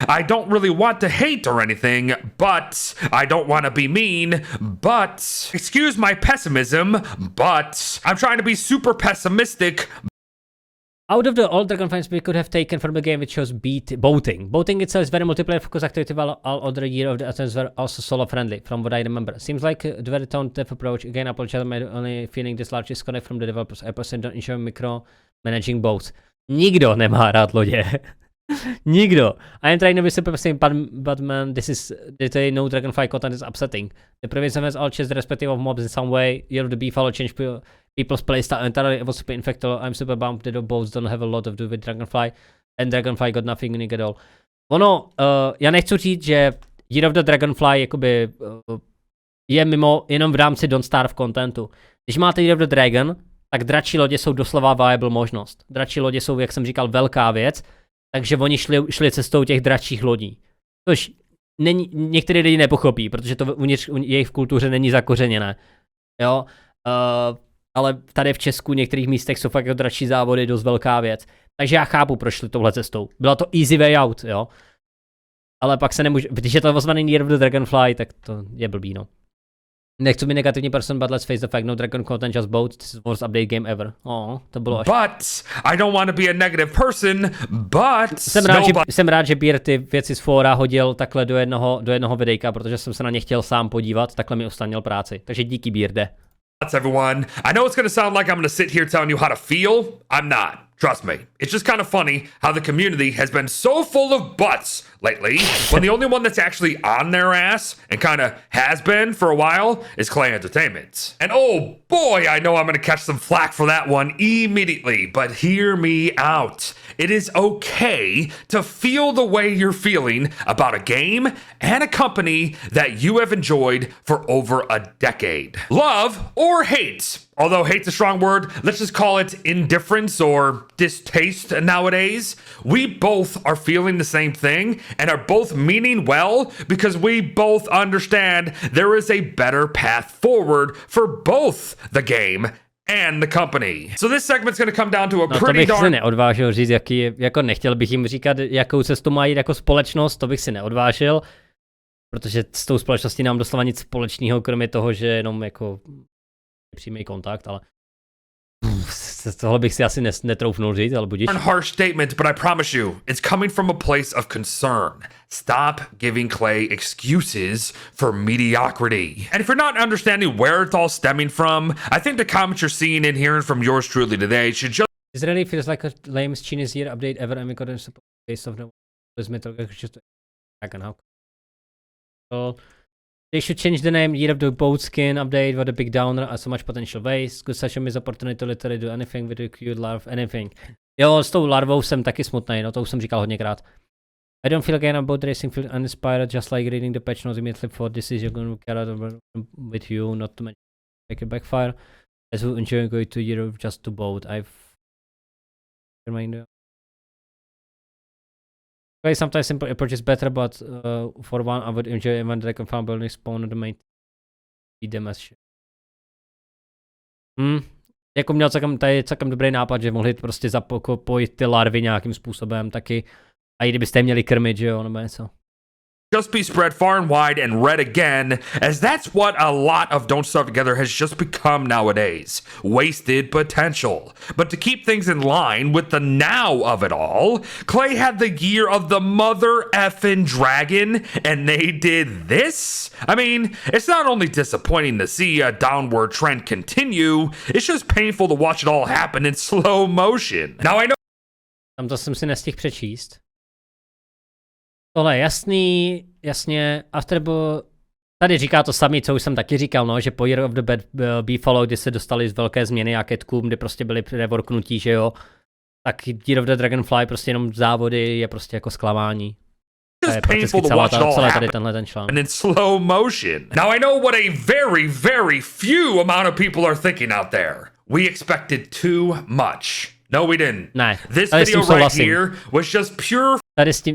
I don't really want to hate or anything, but I don't want to be mean, but excuse my pessimism, but I'm trying to be super pessimistic. Out of the old Dragonflies we could have taken from the game which shows boating. Boating itself is very multiplayer focused activity while all other Year of the items were also solo friendly, from what I remember. Seems like a very tone-deaf approach. Again, apologize, my only feeling this large disconnect from the developers. I personally don't enjoy micro-managing boats. Nikdo nemá rád lodě. Nikdo. I am trying to be super saying, but man, this is no Dragonfly content is upsetting. The previous events all changed the perspective of mobs in some way. Year of the Beefalo changed people's playstyle entirely. It was super infectable. I'm super bummed that the boats don't have a lot to do with Dragonfly. And Dragonfly got nothing unique at all. Ono, já nechci říct, že Year of the Dragonfly jakoby je mimo jenom v rámci Don't Starve contentu. Když máte Year of the Dragon, tak dračí lodě jsou doslova viable možnost. Dračí lodě jsou, jak jsem říkal, velká věc. Takže oni šli cestou těch dračích lodí. Což některé lidi nepochopí, protože to uvnitř jejich kultuře není zakořeněné. Jo? Ale tady v Česku v některých místech jsou fakt jako dračí závody dost velká věc. Takže já chápu, proč šli touhle cestou. Byla to easy way out, jo. Ale pak se nemůže, když je to ozvaný Year of the Dragonfly, tak to je blbý, no. Nechci být negativní person, but let's face the fact, no Dragon content, just boat, this is the worst update game ever. To bylo až. But I don't want to be a negative person, but jsem rád, že Beer ty věci z fóra hodil takhle do jednoho videjka, protože jsem se na ně chtěl sám podívat, takhle mi usnadnil práci. Takže díky Beerde. That's everyone. I know it's going to sound like I'm going to sit here telling you how to feel. I'm not. Trust me. It's just kind of funny how the community has been so full of butts lately when the only one that's actually on their ass and kind of has been for a while is Clay Entertainment. And oh boy, I know I'm going to catch some flack for that one immediately, but hear me out. It is okay to feel the way you're feeling about a game and a company that you have enjoyed for over a decade. Love or hate. Although hate's a strong word, let's just call it indifference or distaste nowadays. We both are feeling the same thing and are both meaning well because we both understand there is a better path forward for both the game and the company. So this segment's going to come down to a pretty to bych si neodvážil říct, jako nechtěl bych jim říkat, jakou cestu mají jako společnost, to bych si neodvážil, protože s tou společností nám doslova nic společného, kromě toho, že jenom jako přímý kontakt, ale tohle bych si asi netroufnul říct, ale budíš. Harsh statement, but I promise you, it's coming from a place of concern. Stop giving Clay excuses for mediocrity. And if you're not understanding where it's all stemming from, I think the comments you're seeing and hearing from yours truly today should just... This really feels like a lamest Chinese year update ever, and we couldn't support the base of the just how. So they should change the name. Year of the Boat skin update. What a big downer. So much potential waste. Good such a missed opportunity to literally do anything with a cute larv. Anything. Jo, s tou larvou jsem taky smutný. No to už jsem říkal hodněkrát. I don't feel again about racing. Feel uninspired. Just like reading the patch notes immediately for this is you're going to carry out with you. Not to make a backfire. As we enjoy going to Europe just to boat. I've reminder. Okay, sometimes simple approach is better, but for one, I would enjoy when Dragonfly building spawn the main them as shit. Jako měl celkem dobrý nápad, že mohli prostě zapojit ty larvy nějakým způsobem taky. A i kdybyste je měli krmit, že jo, nebo něco. Just be spread far and wide and read again, as that's what a lot of Don't Starve Together has just become nowadays. Wasted potential. But to keep things in line with the now of it all, Clay had the Year of the mother effing dragon, and they did this? I mean, it's not only disappointing to see a downward trend continue, it's just painful to watch it all happen in slow motion. Now I know... Tam to jsem si nestihl přečíst. Tohle je jasný, jasně, tady říká to samé, co už jsem taky říkal, no, že po Year of the Beefalo, kdy se dostali z velké změny a Ketkům, kdy prostě byli reworknutí, že jo, tak Year of the Dragonfly, prostě jenom závody je prostě jako zklamání. It's painful to watch it all happen in slow motion. Now I know what a very, very few amount of people are thinking out there. We expected too much. No, we didn't. Ne, This tady s tím video right souhlasím. here was just pure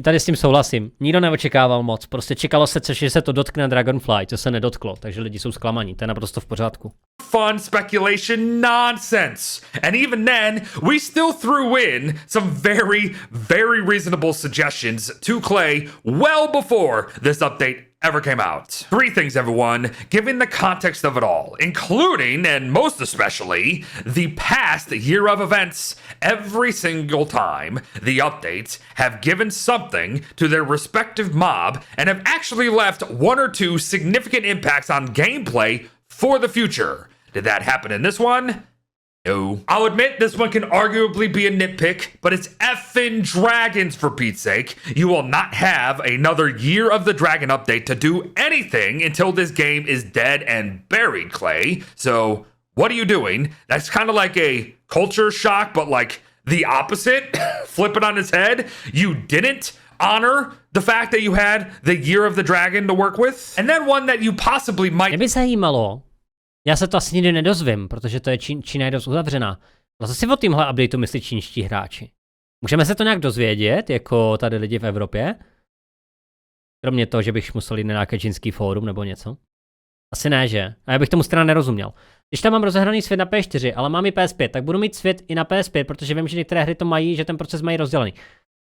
Tady s tím souhlasím. Nikdo neočekával moc. Prostě čekalo se, že se to dotkne Dragonfly, co se nedotklo, takže lidi jsou zklamaní. To je naprosto v pořádku. fun speculation nonsense. And even then, we still threw in some very, very reasonable suggestions to Clay well before this update ever came out. 3 things, everyone, given the context of it all, including, and most especially, the past year of events. Every single time, the updates have given something to their respective mob and have actually left 1 or 2 significant impacts on gameplay for the future. Did that happen in this one? No. I'll admit this one can arguably be a nitpick, but it's effing dragons for Pete's sake. You will not have another Year of the Dragon update to do anything until this game is dead and buried, Clay. So, what are you doing? That's kind of like a culture shock, but like the opposite. Flip it on its head. You didn't honor the fact that you had the Year of the Dragon to work with. And then one that you possibly might... Mě by zajímalo, já se to asi nikdy nedozvím, protože to je Čína je dost uzavřená. Ale co si o tímhle updateu myslí čínští hráči? Můžeme se to nějak dozvědět, jako tady lidi v Evropě? Kromě toho, že bych musel jít na nějaké čínský fórum nebo něco? Asi ne, že? A já bych tomu strana nerozuměl. Když tam mám rozehraný svět na PS4, ale mám i PS5, tak budu mít svět i na PS5, protože vím, že některé hry to mají, že ten proces mají rozdělený.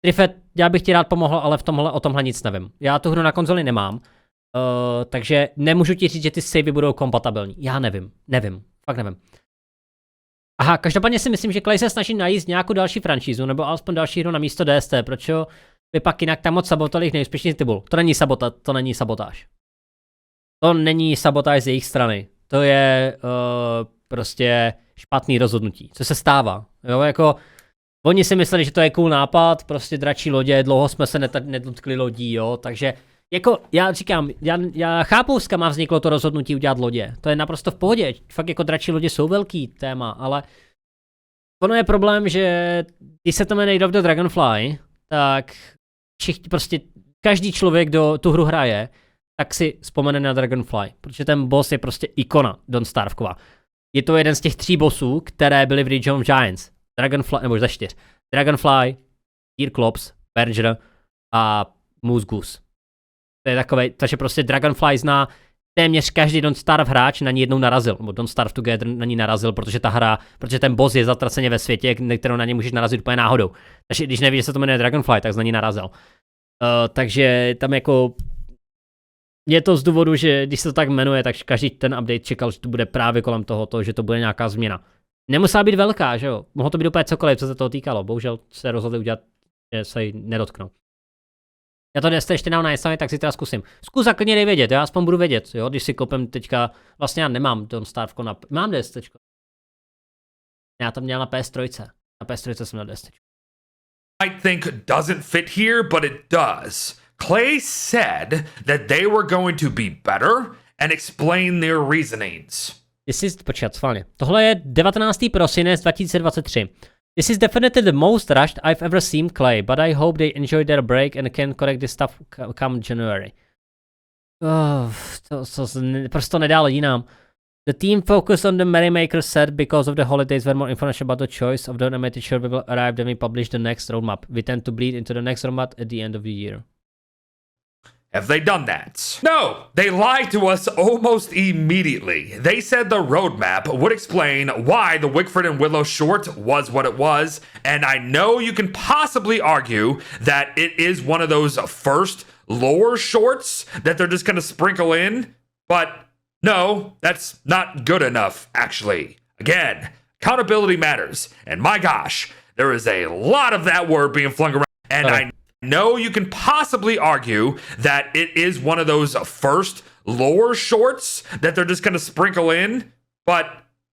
Trife, já bych ti rád pomohl, ale o tomhle nic nevím. Já tu hru na konzoli nemám. Takže nemůžu ti říct, že ty savey budou kompatibilní. Já nevím, fakt nevím. Aha, každopádně si myslím, že Clay se snaží najít nějakou další franšízu, nebo alespoň další hru na místo DST, proč by pak jinak tam moc sabotovali jich nejúspěšnější titul. To není sabotáž. To není sabotáž z jejich strany. To je prostě špatný rozhodnutí, co se stává. Jo, jako oni si mysleli, že to je cool nápad, prostě dračí lodě, dlouho jsme se nedotkli lodí, jo, takže jako já říkám, já chápu, z kam má vzniklo to rozhodnutí udělat lodě. To je naprosto v pohodě. Fakt jako dračí lodě jsou velký téma, ale ono je problém, že když se to jmenuje Year of the Dragonfly, tak prostě každý člověk, kdo tu hru hraje, tak si vzpomene na Dragonfly, protože ten boss je prostě ikona Don't Starveková. Je to jeden z těch 3 bossů, které byly v Region of Giants. Dragonfly, nebo ze 4. Dragonfly, Earclops, Berger a Moose Goose. To je takové, takže prostě Dragonfly zná téměř každý Don't Starve hráč na ní jednou narazil, nebo Don't Starve Together na ní narazil, protože ten boss je zatraceně ve světě, kterou na ně můžeš narazit úplně náhodou. Takže když nevíš, že se to jmenuje Dragonfly, tak na ní narazil. Takže tam jako je to z důvodu, že když se to tak jmenuje, tak každý ten update čekal, že to bude právě kolem tohoto, že to bude nějaká změna. Nemusela být velká, že jo? Mohlo to být úplně cokoliv, co se toho týkalo. Bohužel se rozhodli udělat, že se jí nedotknou. Já to ještě nám nainstaluji, tak si teda zkusím. Zkus a klidně dej vědět, já aspoň budu vědět, jo? Když si koupím teďka, vlastně já nemám Don't Starve na, mám DSTčko. Já to měl na PS3. Na PS3 jsem měl DSTčko. might think doesn't fit here, but it does. Clay said that they were going to be better and explain their reasonings. Počkat, schválně. Tohle je 19. prosinec 2023. This is definitely the most rushed I've ever seen Clay, but I hope they enjoy their break and can correct this stuff come January. Prostě nedá lidi nám. The team focused on the Merrymaker set because of the holidays where more information about the choice of the animated show will arrive when we publish the next roadmap. We tend to bleed into the next roadmap at the end of the year. Have they done that? No, they lied to us almost immediately. They said the roadmap would explain why the Wickford and Willow short was what it was, and I know you can possibly argue that it is one of those first lore shorts that they're just gonna sprinkle in, but no, that's not good enough, actually. Again, accountability matters, and my gosh, there is a lot of that word being flung around, and I know you can possibly argue that it is one of those first lore shorts that they're just gonna sprinkle in, but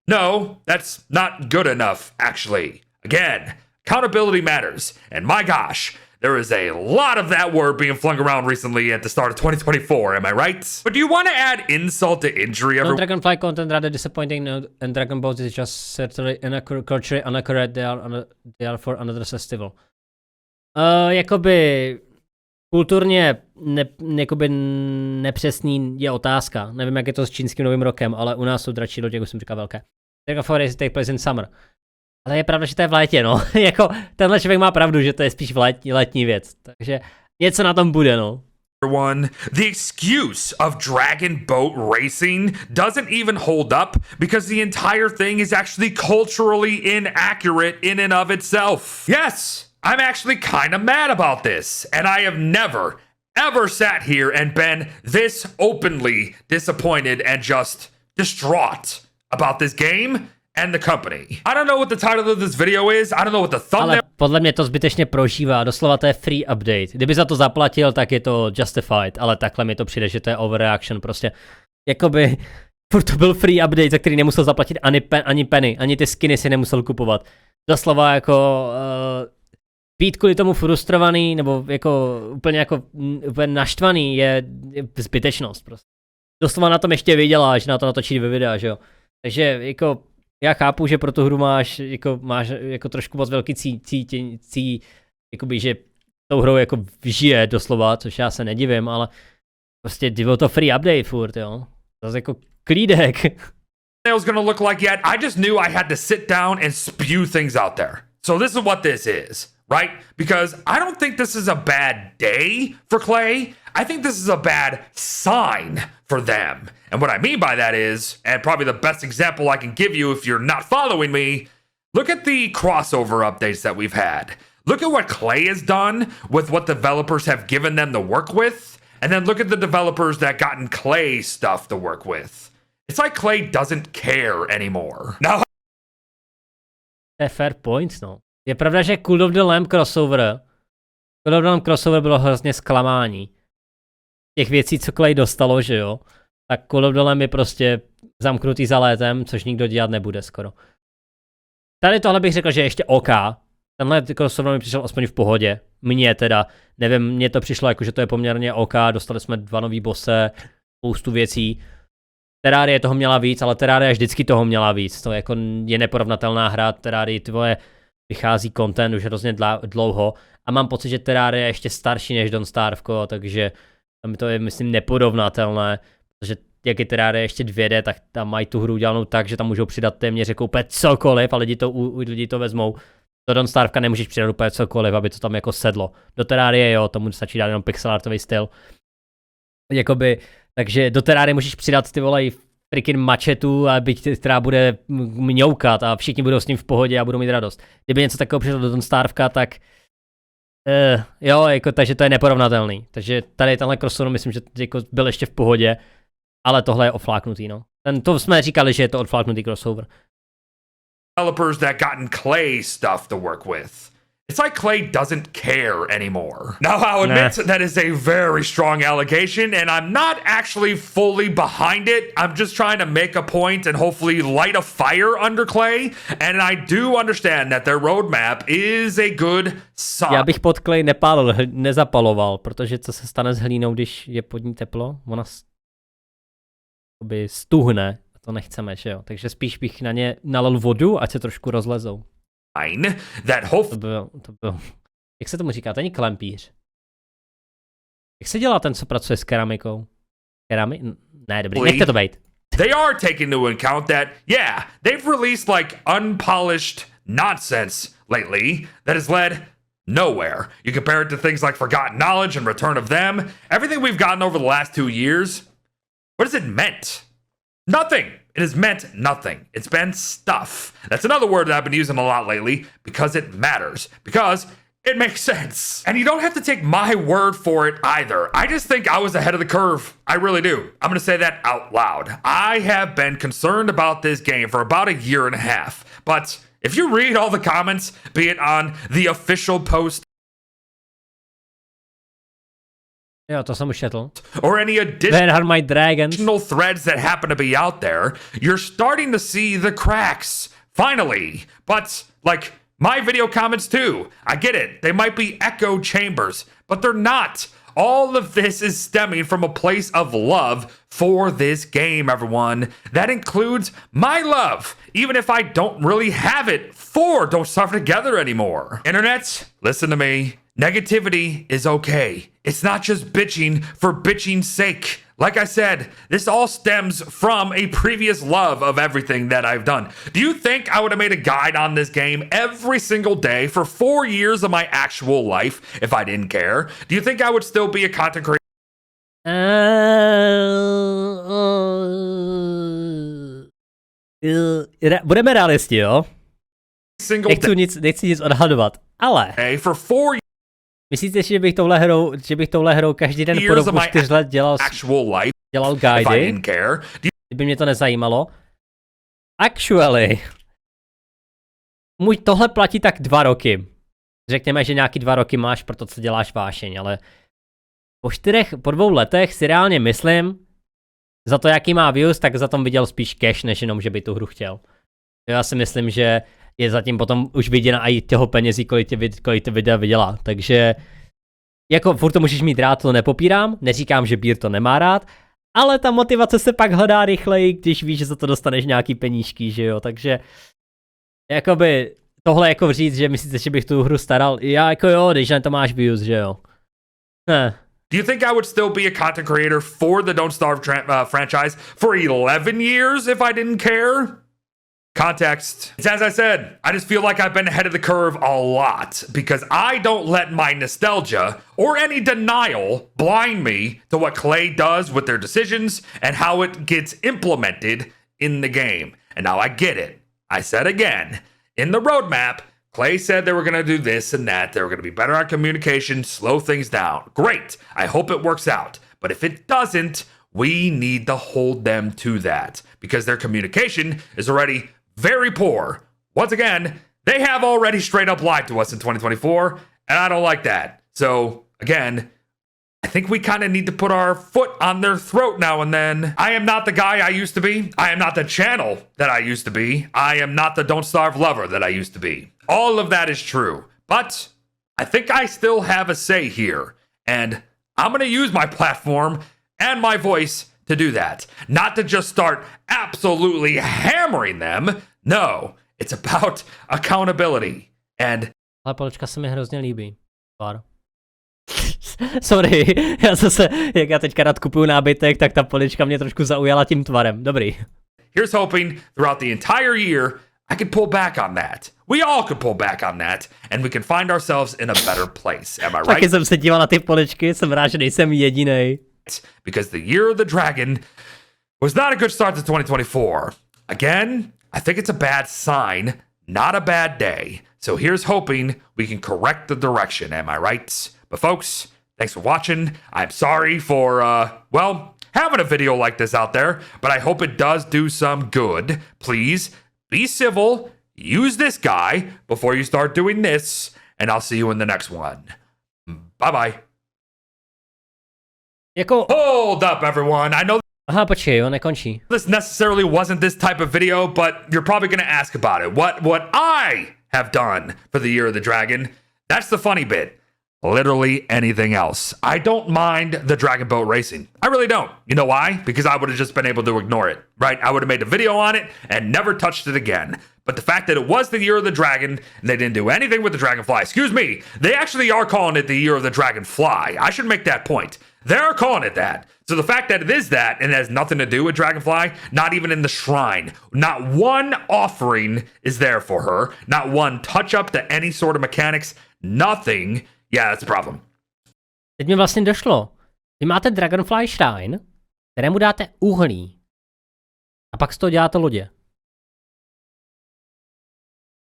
no, that's not good enough, actually. Again, accountability matters, and my gosh, there is a lot of that word being flung around recently at the start of 2024, am I right? But do you want to add insult to injury, everyone? Dragonfly content rather disappointing, and Dragonboat is just certainly culturally inaccurate. They are for another festival. Jakoby kulturně jakoby nepřesný je otázka. Nevím, jak je to s čínským novým rokem, ale u nás jsou dračí lodě, jak už jsem říkal, velké. Dragonfly take place in summer. Ale je pravda, že to je v létě, no. Jako, tenhle člověk má pravdu, že to je spíš letní věc. Takže něco na tom bude, no. One, the excuse of Dragonboat racing doesn't even hold up because the entire thing is actually culturally inaccurate in and of itself. Yes, I'm actually kind of mad about this, and I have never, ever sat here and been this openly disappointed and just distraught about this game and the company. I don't know what the title of this video is. I don't know what the thumbnail. Ale podle mě to zbytečně prožívá, doslova to je free update. Kdyby za to zaplatil, tak je to justified, ale takhle mi to přijde, že to je overreaction prostě. Jakoby, furt to byl free update, za který nemusel zaplatit ani penny, ani ty skiny si nemusel kupovat. Doslova jako být kvůli tomu frustrovaný, nebo jako úplně naštvaný je zbytečnost prostě. Doslova na tom ještě vyděláš, na to natočit ve videa, že jo. Takže jako já chápu, že pro tu hru máš jako trošku moc velký jakoby, že tou hrou jako žije doslova, což já se nedivím, ale prostě bylo to free update furt, jo. Zase jako klídek. Was gonna look like yet. I just knew I had to sit down and spew things out there. So this is what this is, right? Because I don't think this is a bad day for Clay. I think this is a bad sign for them. And what I mean by that is, and probably the best example I can give you if you're not following me, look at the crossover updates that we've had. Look at what Clay has done with what developers have given them to work with, and then look at the developers that gotten Clay stuff to work with. It's like Clay doesn't care anymore. Now, to je fair point, no. Je pravda, že Call of the Lamb crossover bylo hrozně zklamání. Těch věcí, co Clay dostalo, že jo, tak Call of the Lamb je prostě zamknutý za létem, což nikdo dělat nebude skoro. Tady tohle bych řekl, že ještě OK. Tenhle crossover mi přišel aspoň v pohodě. Mně teda, nevím, mně to přišlo jako, že to je poměrně OK, dostali jsme 2 nový bosse, spoustu věcí. Terrarie toho měla víc, ale Terrarie vždycky toho měla víc. To jako je neporovnatelná hra, Terrarie tvoje vychází content už hrozně dlouho a mám pocit, že Terrarie je ještě starší než Don't Starve, takže tam to je, myslím, neporovnatelné, protože jak je Terrarie ještě 2D, tak tam mají tu hru udělanou tak, že tam můžou přidat téměř jako úplně cokoliv a lidi to vezmou. Do Don't Starveka nemůžeš přidat úplně cokoliv, aby to tam jako sedlo. Do Terrarie jo, tomu stačí dát jenom pixelartový styl. Jakoby, takže do Terrarie můžeš přidat ty vole freaking mačetu, která bude mňoukat a všichni budou s ním v pohodě a budou mít radost. Kdyby něco takového přišlo do Don't Starveka, tak jo, jako, takže to je neporovnatelný. Takže tady tenhle crossover myslím, že jako byl ještě v pohodě, ale tohle je ofláknutý, no. To jsme říkali, že je to odfláknutý crossover. Developers that gotten Clay stuff to work with. It's like Clay doesn't care anymore. Now, I'll admit that is a very strong allegation, and I'm not actually fully behind it. I'm just trying to make a point and hopefully light a fire under Clay, and I do understand that their roadmap is a good sign. Já bych pod Clay nezapaloval, protože co se stane s hlínou, když je pod ní teplo? Ona stuhne. To nechceme, že jo? Takže spíš bych na ně nalil vodu, ať se trošku rozlezou. To byl. Jak se tomu říká? To není klempíř. Jak se dělá ten, co pracuje s keramikou? Ne, dobrý, nechte to bejt. They are taking into account that, yeah, they've released like unpolished nonsense lately that has led nowhere. You compare it to things like Forgotten Knowledge and Return of Them. Everything we've gotten over the last 2 years, what has it meant? Nothing. It has meant nothing. It's been stuff. That's another word that I've been using a lot lately because it matters. Because it makes sense. And you don't have to take my word for it either. I just think I was ahead of the curve. I really do. I'm going to say that out loud. I have been concerned about this game for about a year and a half. But if you read all the comments, be it on the official post, Jo, to jsem už četl. Or any additional threads that happen to be out there, you're starting to see the cracks. Finally. But, like, my video comments too. I get it. They might be echo chambers, but they're not. All of this is stemming from a place of love for this game, everyone. That includes my love, even if I don't really have it for Don't Suffer Together anymore. Internet, listen to me. Negativity is okay. it's not just bitching for bitching's sake. Like I said, this all stems from a previous love of everything that I've done. Do you think I would have made a guide on this game every single day for 4 years of my actual life if I didn't care? Do you think I would still be a content creator? Budeme realisti, jo? Single Nechci nic odhadovat, ale day for 4 myslíte si, že bych touhle hrou každý den po years of dobu my 4 let dělal actual life if I guidy, didn't care? kdyby mě to nezajímalo? Actually, tohle platí tak 2 roky. Řekněme, že nějaký 2 roky máš pro to, co děláš vášeň, ale po 2 letech si reálně myslím, za to, jaký má views, tak za tom viděl spíš cash, než jenom, že by tu hru chtěl. Já si myslím, že je zatím potom už viděna i těho penězí, kolik ty videa vydělá. Takže jako furt to můžeš mít rád, to nepopírám, neříkám, že Beer to nemá rád, ale ta motivace se pak hledá rychleji, když víš, že za to dostaneš nějaký penížky, že jo, takže jakoby tohle jako říct, že myslíte, že bych tu hru staral, já jako jo, když na to máš views, že jo. Do you think I would still be a content creator for the Don't Starve franchise for 11 years if I didn't care? Context. It's as I said, I just feel like I've been ahead of the curve a lot because I don't let my nostalgia or any denial blind me to what Clay does with their decisions and how it gets implemented in the game. And now I get it. I said again, in the roadmap, Clay said they were going to do this and that. They were going to be better on communication, slow things down. Great. I hope it works out. But if it doesn't, we need to hold them to that because their communication is already very poor. Once again, they have already straight up lied to us in 2024, and I don't like that. So, again, I think we kind of need to put our foot on their throat now and then. I am not the guy I used to be. I am not the channel that I used to be. I am not the Don't Starve lover that I used to be. All of that is true. But I think I still have a say here. And I'm going to use my platform and my voice to do that. Not to just start absolutely hammering them. No, it's about accountability. And ale polička se mi hrozně líbí. Pár. Sorry, já zase, jak já teďka rád kupuju nábytek, tak ta polička mě trošku zaujala tím tvarem. Dobrý. Here's hoping throughout the entire year I could pull back on that. We all could pull back on that, and we can find ourselves in a better place. Am I right? Taky jsem se díval na ty poličky, jsem rád, že nejsem jedinej. Because the Year of the Dragon was not a good start to 2024. Again, I think it's a bad sign, not a bad day. So here's hoping we can correct the direction. Am I right? But folks, thanks for watching. I'm sorry for, having a video like this out there, but I hope it does do some good. Please be civil, use this guy before you start doing this, and I'll see you in the next one. Bye-bye. Hold up, everyone. I know Aha, počkej, on nekončí. this necessarily wasn't this type of video, but you're probably going to ask about it. What I have done for the Year of the Dragon. That's the funny bit. Literally anything else. I don't mind the Dragonboat racing. I really don't. You know why? Because I would have just been able to ignore it, right? I would have made a video on it and never touched it again. But the fact that it was the Year of the Dragon and they didn't do anything with the Dragonfly, excuse me, they actually are calling it the Year of the Dragonfly. I should make that point. They're calling it that. So the fact that it is that and it has nothing to do with Dragonfly, not even in the shrine, not one offering is there for her, not one touch up to any sort of mechanics, nothing. Yeah, that's a problem. Teď mi vlastně došlo. Vy máte Dragonfly Shrine, kterému dáte uhlí. A pak z toho děláte lodě.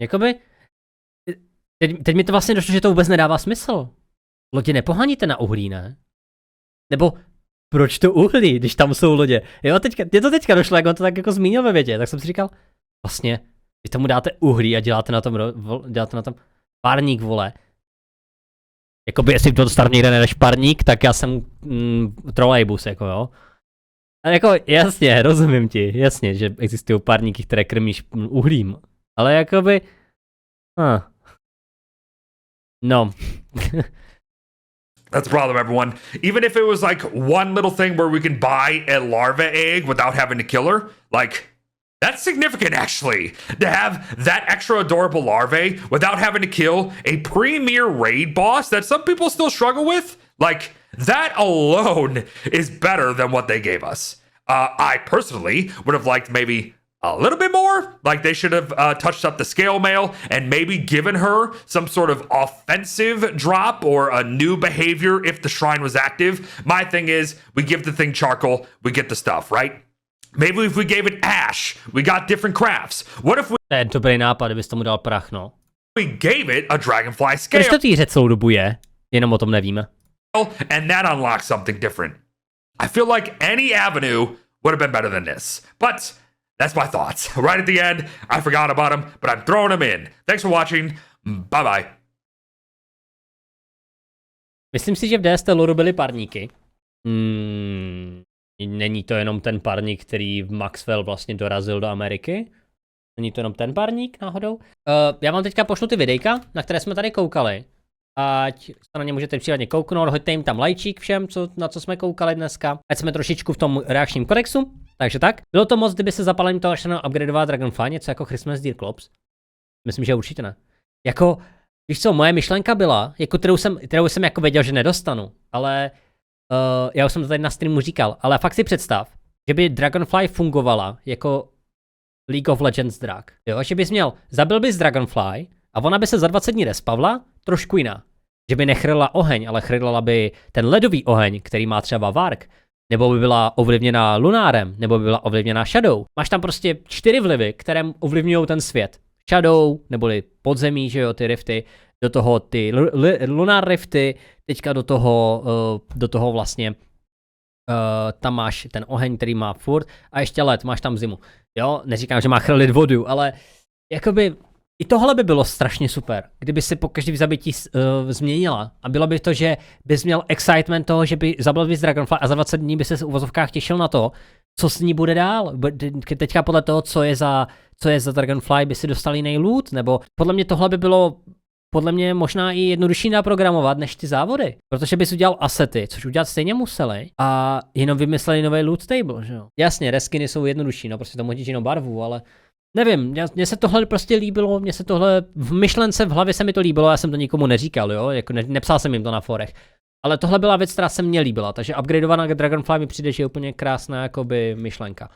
Jakoby... Teď mi to vlastně došlo, že to vůbec nedává smysl. Lodě nepoháníte na uhlí, ne? Nebo proč to uhlí, když tam jsou lodě? Jo, mě to teďka došlo, jak on to tak jako zmínil ve větě, tak jsem si říkal, vlastně, vy tomu dáte uhlí a děláte na tom párník, vole. Jakoby jestli to Star někde nedáš parník, tak já jsem trolejbus, jako jo. A jako jasně, rozumím ti, jasně, že existují parníky, které krmíš uhlím. Ale jakoby... No. That's the problem, everyone. Even if it was like one little thing where we can buy a larva egg without having to kill her, like... That's significant, actually, to have that extra adorable larvae without having to kill a premier raid boss that some people still struggle with. Like, That alone is better than what they gave us. I personally would have liked maybe a little bit more. Like they should have touched up the scale mail and maybe given her some sort of offensive drop or a new behavior if the shrine was active. My thing is, we give the thing charcoal, we get the stuff, right? Maybe if we gave it ash, we got different crafts. What if To je dobrý nápad, kdybys tomu dal prach, no. we gave it a dragonfly scale? Proč to týře celou dobu je? Jenom o tom nevíme. And that unlocks something different. I feel like any avenue would have been better than this. But that's my thoughts. Right at the end, I forgot about them, but I'm throwing them in. Thanks for watching. Bye-bye. Myslím si, že v DST loru byly parníky. Není to jenom ten parník, který Maxwell vlastně dorazil do Ameriky? Není to jenom ten parník náhodou? Já vám teďka pošlu ty videjka, na které jsme tady koukali. Ať se na ně můžete případně kouknout, hoďte jim tam lajčík všem, na co jsme koukali dneska. Ať jsme trošičku v tom reakčním kodexu. Takže tak. Bylo to moc, kdyby se zapalením toho šlo upgradeovat Dragonfly, něco jako Christmas Dear Clubs? Myslím, že určitě ne. Jako, víš co, moje myšlenka byla, jako kterou jsem jako věděl, že nedostanu, ale já už jsem to tady na streamu říkal, ale fakt si představ, že by Dragonfly fungovala jako League of Legends drak. Jo, že bys zabil bys Dragonfly a ona by se za 20 dní respavla trošku jiná. Že by nechrlila oheň, ale chrlila by ten ledový oheň, který má třeba Vark, nebo by byla ovlivněná lunárem, nebo by byla ovlivněná Shadow. Máš tam prostě 4 vlivy, které ovlivňují ten svět. Shadow, neboli podzemí, že jo, ty rifty, do toho ty lunar rifty, teďka do toho vlastně tam máš ten oheň, který má furt, a ještě led, máš tam zimu. Jo, neříkám, že má chrlit vodu, ale jakoby i tohle by bylo strašně super, kdyby se po každém zabití změnila. A bylo by to, že bys měl excitement toho, že by zabil bys Dragonfly a za 20 dní by se v uvozovkách těšil na to, co s ní bude dál. Teďka podle toho, co je za Dragonfly, by si dostal jiný loot, nebo podle mě tohle by bylo možná i jednodušší naprogramovat než ty závody. Protože bys udělal asety, což udělat stejně museli, a jenom vymysleli nový loot table, že jo. Jasně, reskiny jsou jednodušší, no prostě tam hodíš jinou barvu, ale nevím, mně se tohle prostě líbilo, mně se tohle v myšlence, v hlavě se mi to líbilo, já jsem to nikomu neříkal, jo, jako nepsal jsem jim to na forech. Ale tohle byla věc, která se mně líbila, takže upgradeovaná Dragonfly mi přijde, že je úplně krásná jakoby myšlenka.